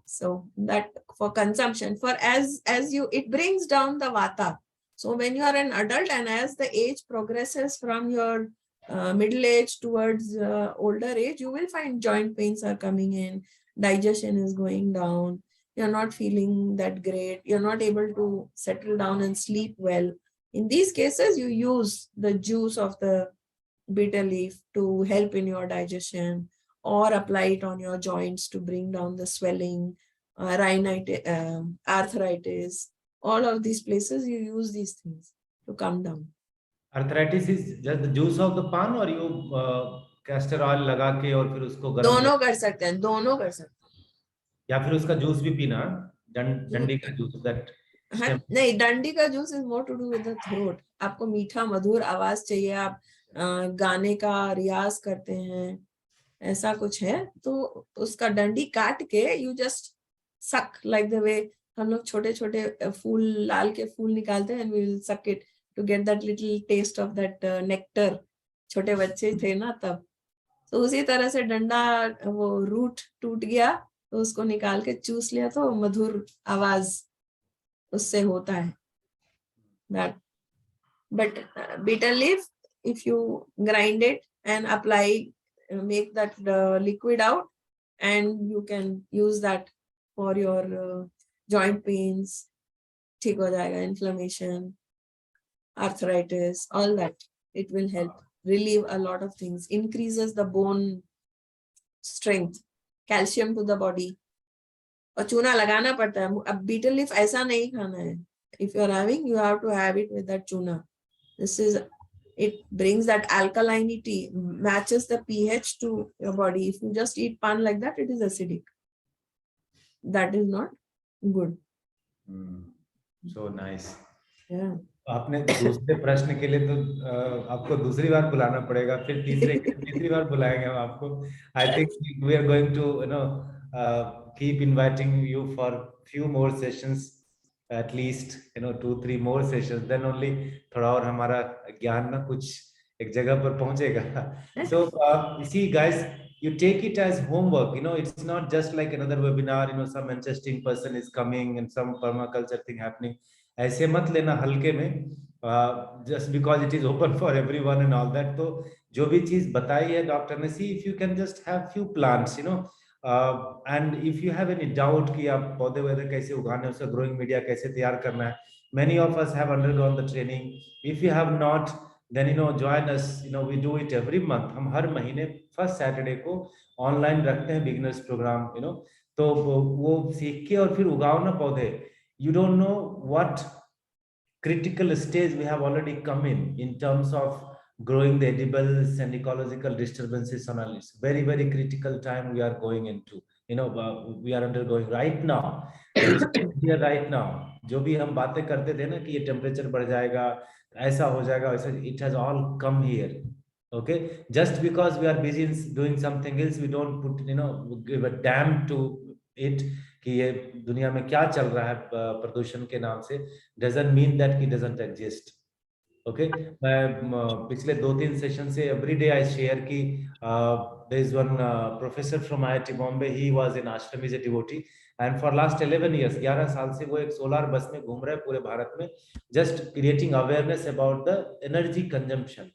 So that for consumption, for as you, it brings down the vata. So when you are an adult and as the age progresses from your middle age towards older age, you will find joint pains are coming in, digestion is going down, you're not feeling that great, you're not able to settle down and sleep well. In these cases, you use the juice of the betel leaf to help in your digestion, or apply it on your joints to bring down the swelling, rhinitis, arthritis. All of these places you use these things to come down. Arthritis is just the juice of the pan, or you castor oil लगा के और फिर उसको गरम दोनों कर सकते हैं, दोनों कर सकते हैं. या फिर उसका जूस भी पीना, डंडी का जूस, दैट नहीं, डंडी का juice is more to do with the throat. आपको मीठा मधुर आवाज चाहिए, आप गाने का रियाज करते हैं, ऐसा कुछ है, तो उसका डंडी काट के यू जस्ट सक लाइक द वे हम लोग छोटे छोटे फूल, लाल के फूल निकालते हैं, and we will suck it to get that little taste of that nectar. छोटे बच्चे थे ना तब, तो उसी तरह से डंडा, वो रूट टूट गया तो उसको निकाल के चूस लिया, तो मधुर आवाज उससे होता है that. But bitter leaf, if you grind it and apply, make that liquid out, and you can use that for your joint pains, ठीक हो जाएगा, inflammation, arthritis, all that. It will help relieve a lot of things, increases the bone strength, calcium to the body. और चूना लगाना पड़ता है। अब beater leaf ऐसा नहीं खाना है। If you are having, you have to have it with that tuna. This is, it brings that alkalinity, matches the pH to your body. If you just eat pan like that, it is acidic. That is not good. So nice. Yeah. आपने दूसरे प्रश्न के लिए तो आपको दूसरी बार बुलाना पड़ेगा, फिर तीसरी बार बुलाएंगे हम आपको. I think we are going to keep inviting you for few more sessions, at least 2-3 more sessions, then only थोड़ा और हमारा ज्ञान ना कुछ एक जगह पर पहुंचेगा. So see guys, you take it as homework. It's not just like another webinar. Some interesting person is coming and some permaculture thing happening. ऐसे मत लेना हल्के में, just because it is open for everyone and all that. तो जो भी चीज बताई है डॉक्टर ने, see if you can just have few plants, and if you have any doubt कि आप पौधे वगैरह कैसे उगाने, उसका ग्रोइंग मीडिया कैसे तैयार करना है, many of us have undergone the training. If you have not, then join us. We do it every month. हम हर महीने फर्स्ट सैटरडे को ऑनलाइन रखते हैं बिगनर्स प्रोग्राम. तो वो सीख के और फिर उगाओ ना पौधे. You don't know what critical stage we have already come in terms of growing the edibles and ecological disturbances on our list. Very, very critical time we are going into. We are undergoing right now. The stage here right now. जो भी हम बातें करते थे ना कि ये temperature बढ़ जाएगा, ऐसा हो जाएगा, वैसा, it has all come here. Okay, just because we are busy in doing something else, we don't put give a damn to it कि ये दुनिया में क्या चल रहा है प्रदूषण के नाम से, doesn't mean that it doesn't exist. Okay, मैं पिछले 2-3 सेशन से every day I share कि there is one professor from IIT Bombay. He was in ashram, is a devotee, and for last 11 years 11 साल से वो एक सोलर बस में घूम रहे हैं पूरे भारत में, just creating awareness about the energy consumption.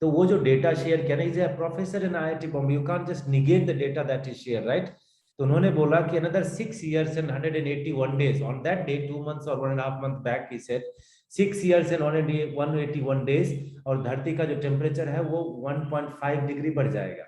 तो वो जो डेटा शेयर किया ना, is a professor in IIT Bombay, you can't just negate the data that is share, right? तो उन्होंने बोला कि another 6 years and 181 days on that day, 2 months or 1.5 months back, he said 6 years and 181 days और धरती का जो temperature है वो 1.5 डिग्री बढ़ जाएगा.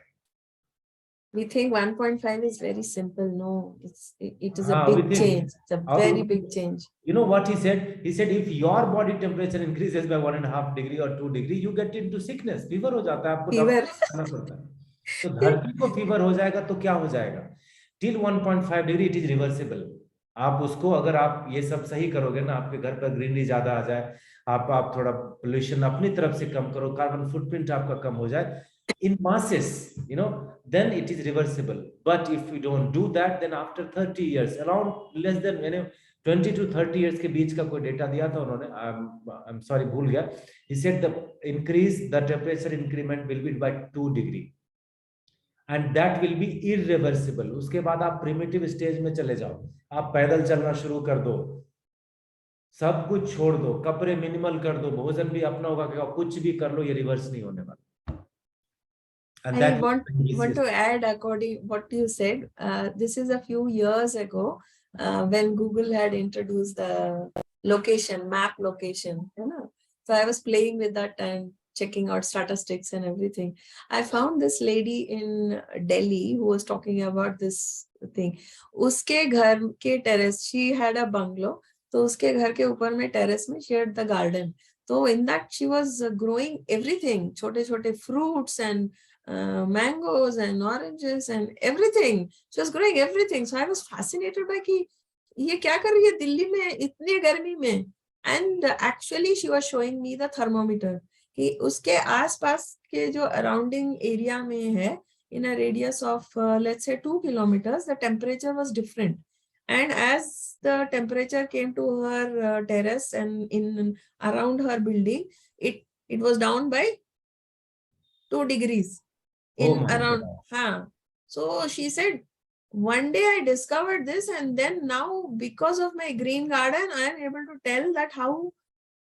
We think 1.5 is very simple. No, it is a big change. It's a very big change. You know what he said? He said if your body temperature increases by 1.5 degree or 2 degree, you get into sickness. Fever हो जाता है, आपको doctor दिखाना पड़ता है. तो धरती को फीवर हो जाएगा तो क्या हो जाएगा? Till 1.5 degree it is reversible. आप उसको, अगर आप ये सब सही करोगे ना, आपके घर पर ग्रीनरी ज्यादा आ जाए, आप थोड़ा पोल्यूशन अपनी तरफ से कम करो, कार्बन फुटप्रिंट आपका कम हो जाए in masses, then it is reversible. But if we don't do that, then after 30 years, around less than 20 to 30 years के बीच का कोई डेटा दिया था उन्होंने, I'm sorry भूल गया. He said the temperature increment will be by 2 degree. And that will be irreversible. उसके बाद आप primitive stage में चले जाओ, आप पैदल चलना शुरू कर दो, सब कुछ छोड़ दो, कपड़े मिनिमल कर दो, भोजन भी अपना होगा, कुछ भी कर लो, ये रिवर्स नहीं होने वाला. And I want to add, according what you said, this is a few years ago when Google had introduced the map location. So I was playing with that and checking out statistics and everything. I found this lady in Delhi who was talking about this thing. उसके घर के terrace, she had a bungalow. तो उसके घर के ऊपर में terrace में she had the garden. So in that she was growing everything, छोटे छोटे fruits and mangoes and oranges and everything. She was growing everything. So I was fascinated by कि ये क्या कर रही है दिल्ली में इतनी गर्मी में. And actually she was showing me the thermometer कि उसके आसपास के जो अराउंडिंग एरिया में है, in a radius of let's say 2 kilometers, the temperature was different. And as the temperature came to her terrace and in around her building, it was down by 2 degrees Oh in my around. God. So she said, one day I discovered this, and then now because of my green garden, I am able to tell that how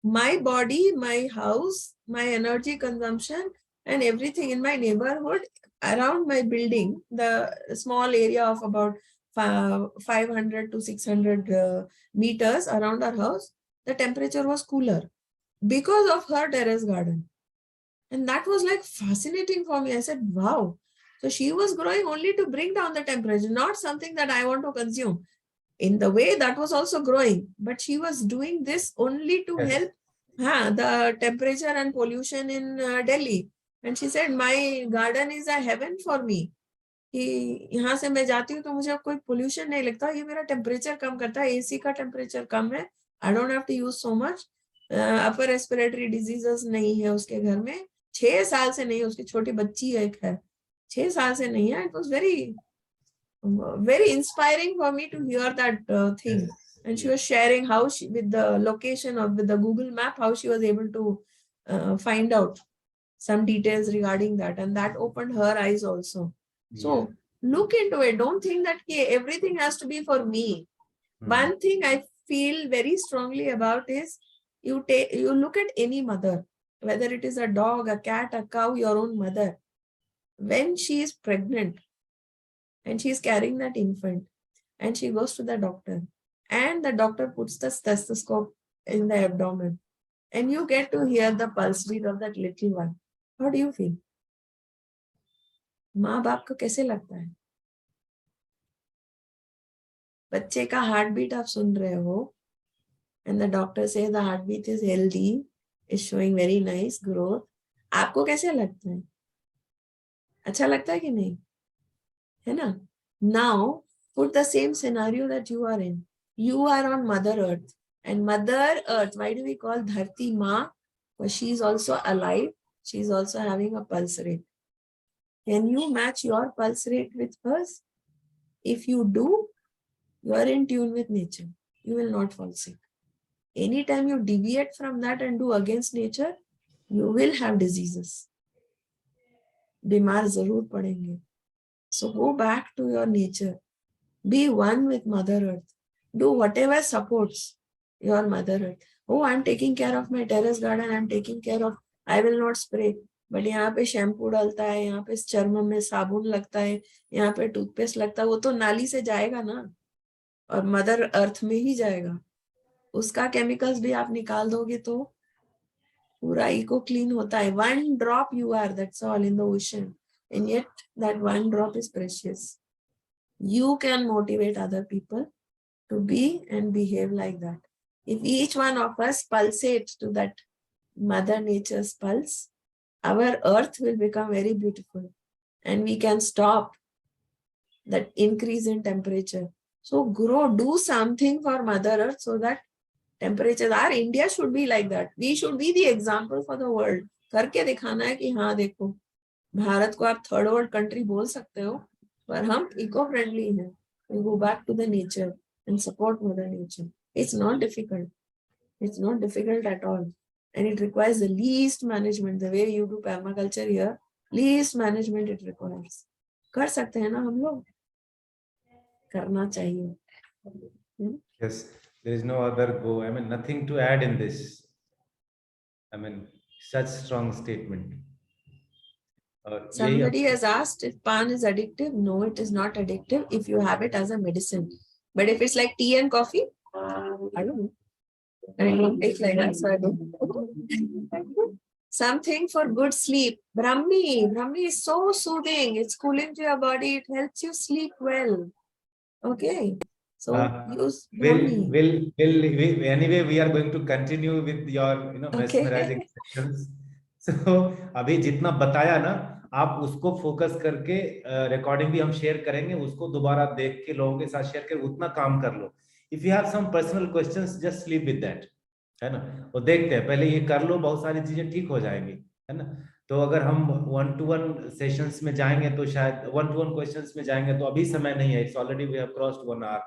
my body, my house, my energy consumption, and everything in my neighborhood around my building, the small area of about 500 to 600 meters around our house, the temperature was cooler because of her terrace garden. And that was like fascinating for me. I said, wow. So she was growing only to bring down the temperature, not something that I want to consume. In the way that was also growing, but she was doing this only to Yes. help the temperature and pollution in Delhi. And she said, my garden is a heaven for me. कि यहाँ से मैं जाती हूँ तो मुझे कोई pollution नहीं लगता, ये मेरा टेम्परेचर कम करता है, एसी का टेम्परेचर कम है, I don't have to use so much, upper respiratory diseases नहीं है उसके घर में, 6 साल से नहीं, उसकी छोटी बच्ची एक है, 6 साल से नहीं है. It was very inspiring for me to hear that thing. Yes. And she was sharing how she, with the location of with the Google map, how she was able to find out some details regarding that, and that opened her eyes also. So look into it. Don't think that everything has to be for me. One thing I feel very strongly about is you look at any mother, whether it is a dog, a cat, a cow, your own mother, when she is pregnant and she is carrying that infant and she goes to the doctor and the doctor puts the stethoscope in the abdomen and you get to hear the pulse beat of that little one. How do you feel? माँ बाप को कैसे लगता है? बच्चे का heart beat आप सुन रहे हो and the doctor says the heartbeat is healthy, is showing very nice growth. आपको कैसे लगता है? अच्छा लगता है कि नहीं? है ना? Now put the same scenario that you are in. You are on Mother Earth, and Mother Earth, why do we call Dharti Ma? Because she is also alive. She is also having a pulse rate. Can you match your pulse rate with hers? If you do, you are in tune with nature. You will not fall sick. Anytime you deviate from that and do against nature, you will have diseases. बीमार जरूर पड़ेंगे. So go back to your nature. Be one with Mother Earth. Do whatever supports your Mother Earth. Oh, I'm taking care of my terrace garden. I'm taking care of, I will not spray. But यहाँ पे shampoo डालता है, यहाँ पे चर्म में साबुन लगता है, यहाँ पे टूथपेस्ट लगता है, वो तो नाली से जाएगा ना और मदर अर्थ में ही जाएगा. उसका केमिकल्स भी आप निकाल दोगे तो पूरा इको क्लीन होता है. One drop you are, that's all in the ocean, and yet that one drop is precious. You can motivate other people to be and behave like that. If each one of us pulsates to that Mother Nature's pulse, our earth will become very beautiful and we can stop that increase in temperature. So grow, do something for Mother Earth so that temperatures, our India should be like that. We should be the example for the world. करके दिखाना है कि हाँ देखो, भारत को आप third world country बोल सकते हो पर हम इको फ्रेंडली हैं. We go back to the nature and support Mother Nature. It's not difficult. It's not difficult at all. And it requires the least management. The way you do permaculture here, least management it requires. कर सकते हैं ना हम लोग? करना चाहिए. Yes, there is no other go. I mean, nothing to add in this. I mean, such strong statement. Somebody has asked if pan is addictive. No, it is not addictive if you have it as a medicine. But if it's like tea and coffee, I don't know. I don't take like that, so I don't. Something for good sleep. Brahmi is so soothing. It's cooling to your body. It helps you sleep well. Okay. So use Brahmi. Anyway, we are going to continue with your, mesmerizing sessions. So, अभी जितना बताया ना, आप उसको focus करके recording भी हम share करेंगे, उसको दोबारा देख के लोगों के साथ शेयर कर उतना काम कर लो. If you have some personal questions, just sleep with that, है ना. वो देखते हैं, पहले ये कर लो, बहुत सारी चीजें ठीक हो जाएंगी, है ना. तो अगर हम 1-to-1 सेशंस में जाएंगे तो शायद 1-to-1 क्वेश्चंस में जाएंगे तो अभी समय नहीं है, it's already we have crossed 1 hour,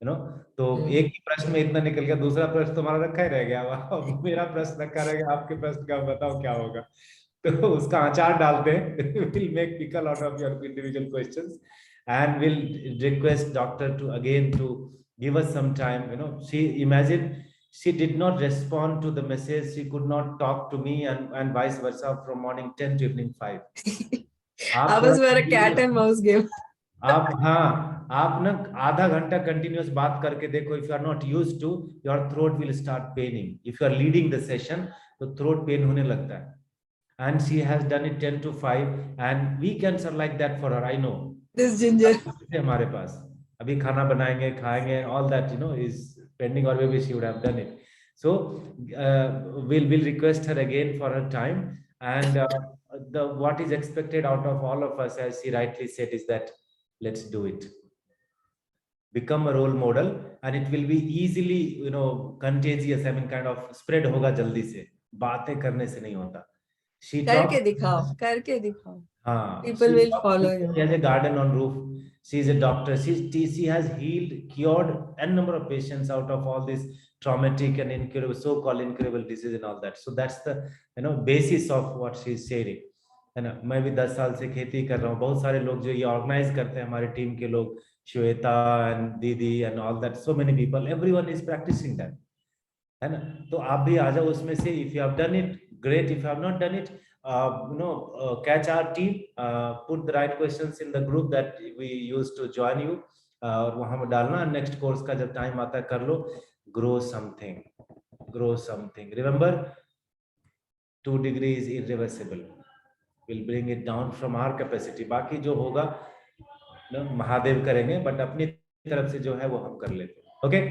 you know. तो एक ही प्रश्न में इतना निकल गया, दूसरा प्रश्न तुम्हारा रखा ही रह गया, अब मेरा प्रश्न रखा रह गया, आपके प्रश्न का बताओ क्या होगा। तो उसका अचार डालते हैं, will make pickle out of your individual questions and will request doctor to again to give us some time, you know. She imagine she did not respond to the message, she could not talk to me, and vice versa from morning 10 to evening 5. आप Ours were a cat and mouse game. आप, हाँ, आप ना आधा घंटा continuous बात करके देखो, if you are not used to, your throat will start paining, if you are leading the session तो थ्रोट पेन होने लगता है। and she has done it 10 to 5 and weekends are like that for her, I know. This ginger. हमारे पास अभी खाना बनाएंगे, खाएंगे, all that, you know, is pending, or maybe she would have done it. So we'll request her again for her time, and the what is expected out of all of us, as she rightly said, is that let's do it, become a role model, and it will be easily, you know, contagious, I mean kind of spread होगा जल्दी से, बातें करने से नहीं होता। करके दिखाओ, करके दिखाओ. हाँ, People will follow you. She has a garden on roof. She is a doctor. She has healed, cured n number of patients out of all this traumatic and incurable, so-called incurable disease and all that. So that's the, you know, basis of what she is sharing. है ना, मैं भी 10 साल से खेती कर रहा हूँ, बहुत सारे लोग जो ये ऑर्गेनाइज करते हैं, हमारे टीम के लोग, Shweta and didi and all that, so many people, everyone is practising that, है ना। तो आप भी आ जाओ उसमें से, if you have done it great, if you have not done it, you know, catch our team, put the right questions in the group that we used to join you, और वहां में डालना, नेक्स्ट कोर्स का जब time आता है कर लो, grow something, grow something, remember 2 degree is irreversible, we'll bring it down from our capacity, बाकी जो होगा ना महादेव करेंगे, बट अपनी तरफ से जो है वो हम कर लेते हैं। Okay,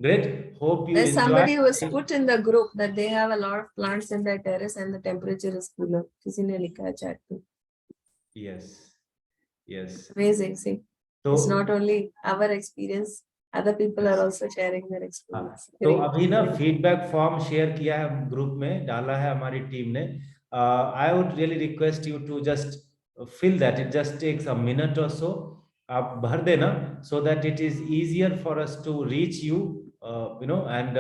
great, hope you There's enjoy. somebody who has put in the group that they have a lot of plants in their terrace and the temperature is cooler. किसी ने लिखा है chat पे. Yes, yes. Amazing. See, तो it's not only our experience, other people are also sharing their experience. तो अभी ना feedback form share किया है ग्रुप में, डाला है हमारी टीम ने, I would really request you to just fill that, it just takes a minute or so, आप भर देना, so that it is easier for us to reach you, you know, and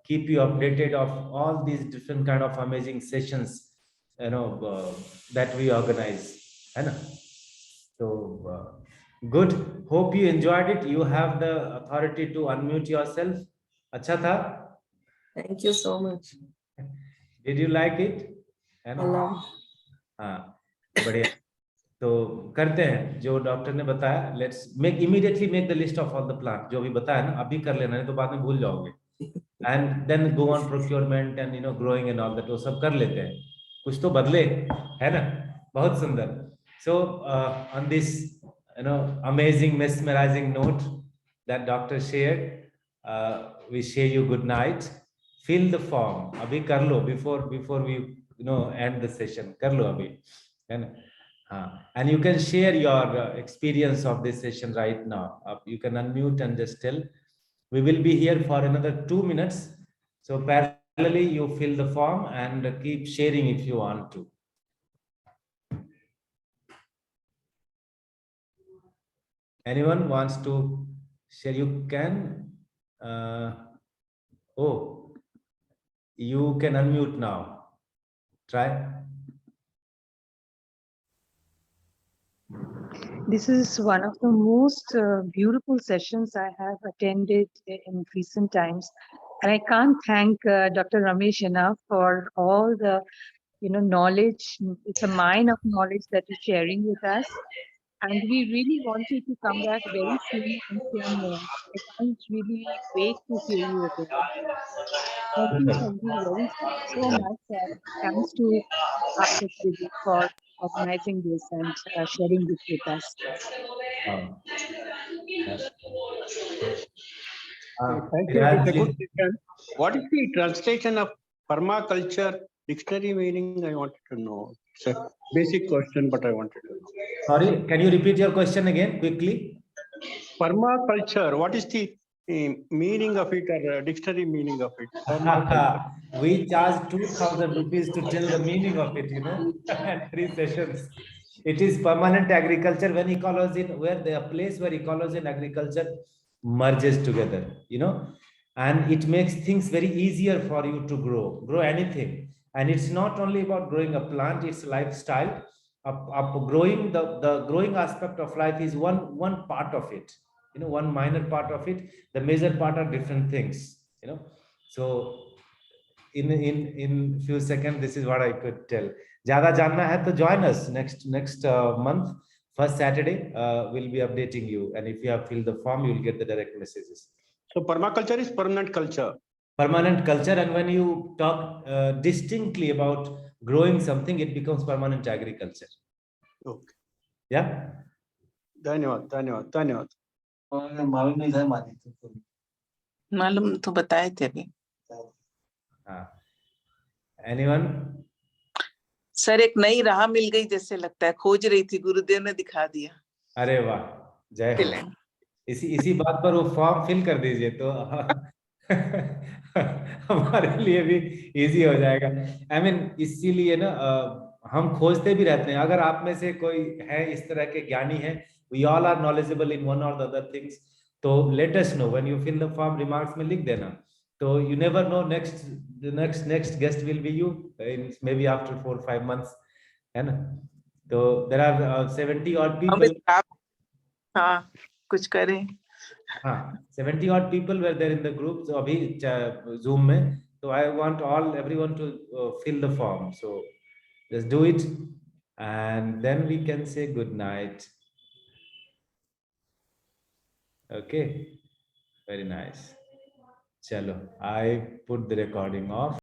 keep you updated of all these different kind of amazing sessions, you know, that we organize, है ना। So good, hope you enjoyed it, you have the authority to unmute yourself. अच्छा था, Thank you so much. did you like it, है ना। हाँ, बढ़िया। तो करते हैं जो डॉक्टर ने बताया, let's make immediately make the list of all the plant, जो भी बताया ना अभी कर लेना, नहीं तो बाद में भूल जाओगे, and then go on procurement and, you know, growing and all that, वो सब कर लेते हैं, कुछ तो बदले, है ना। बहुत सुंदर। So on this, you know, amazing mesmerising note that doctor shared, we share you good night, fill the form, अभी कर लो, before we, you know, end the session, कर लो अभी, है ना। And you can share your experience of this session right now. You can unmute and just tell. We will be here for another 2 minutes. So parallelly, you fill the form and keep sharing if you want to. Anyone wants to share? You can. Oh, you can unmute now. Try. This is one of the most beautiful sessions I have attended in recent times. And I can't thank Dr. Ramesh enough for all the, you know, knowledge. It's a mine of knowledge that you're sharing with us. And we really want you to come back very soon and share more. I can't really wait to hear you again. Thank you very so much. Thanks to Dr. Sridhar for organizing this and sharing this with us. Thank you. It's a good question. What is the translation of permaculture dictionary meaning? I wanted to know. It's a basic question, but I wanted to know. Sorry, can you repeat your question again quickly? Permaculture. What is the meaning of it or dictionary meaning of it? Permaculture. We charge 2,000 rupees to tell the meaning of it, and 3 sessions. It is permanent agriculture when ecology, where the place where ecology and agriculture merges together, and it makes things very easier for you to grow anything. And it's not only about growing a plant, it's lifestyle. Growing the growing aspect of life is one part of it, one minor part of it. The major part are different things, so in few seconds, this is what I could tell. Jada janna hai to join us next month, first Saturday. We'll be updating you, and if you have filled the form, you'll get the direct messages. So permaculture is permanent culture. Permanent culture, and when you talk distinctly about growing something, it becomes permanent agriculture. Okay. Yeah. धन्यवाद. मालूम तो बताए थे अभी. Anyone? Sir एक नई राह मिल गई जैसे लगता है, खोज रही थी, गुरुदेव ने दिखा दिया. अरे वाह, जय हो. इसी बात पर वो फॉर्म फिल कर दीजिए तो हमारे लिए भी इजी हो जाएगा. I mean, इसीलिए ना हम खोजते भी रहते हैं. अगर आप में से कोई है इस तरह के ज्ञानी है, we all are knowledgeable in one or the other things, तो let us know when you fill the form. Remarks में लिख देना. So you never know, the next guest will be you in maybe after 4 or 5 months, है ना? So there are 70 odd people. हाँ, कुछ करें. हाँ, 70 odd people were there in the group. So अभी Zoom में, so I want everyone to fill the form. So just do it, and then we can say good night. Okay, very nice. Chalo, I put the recording off.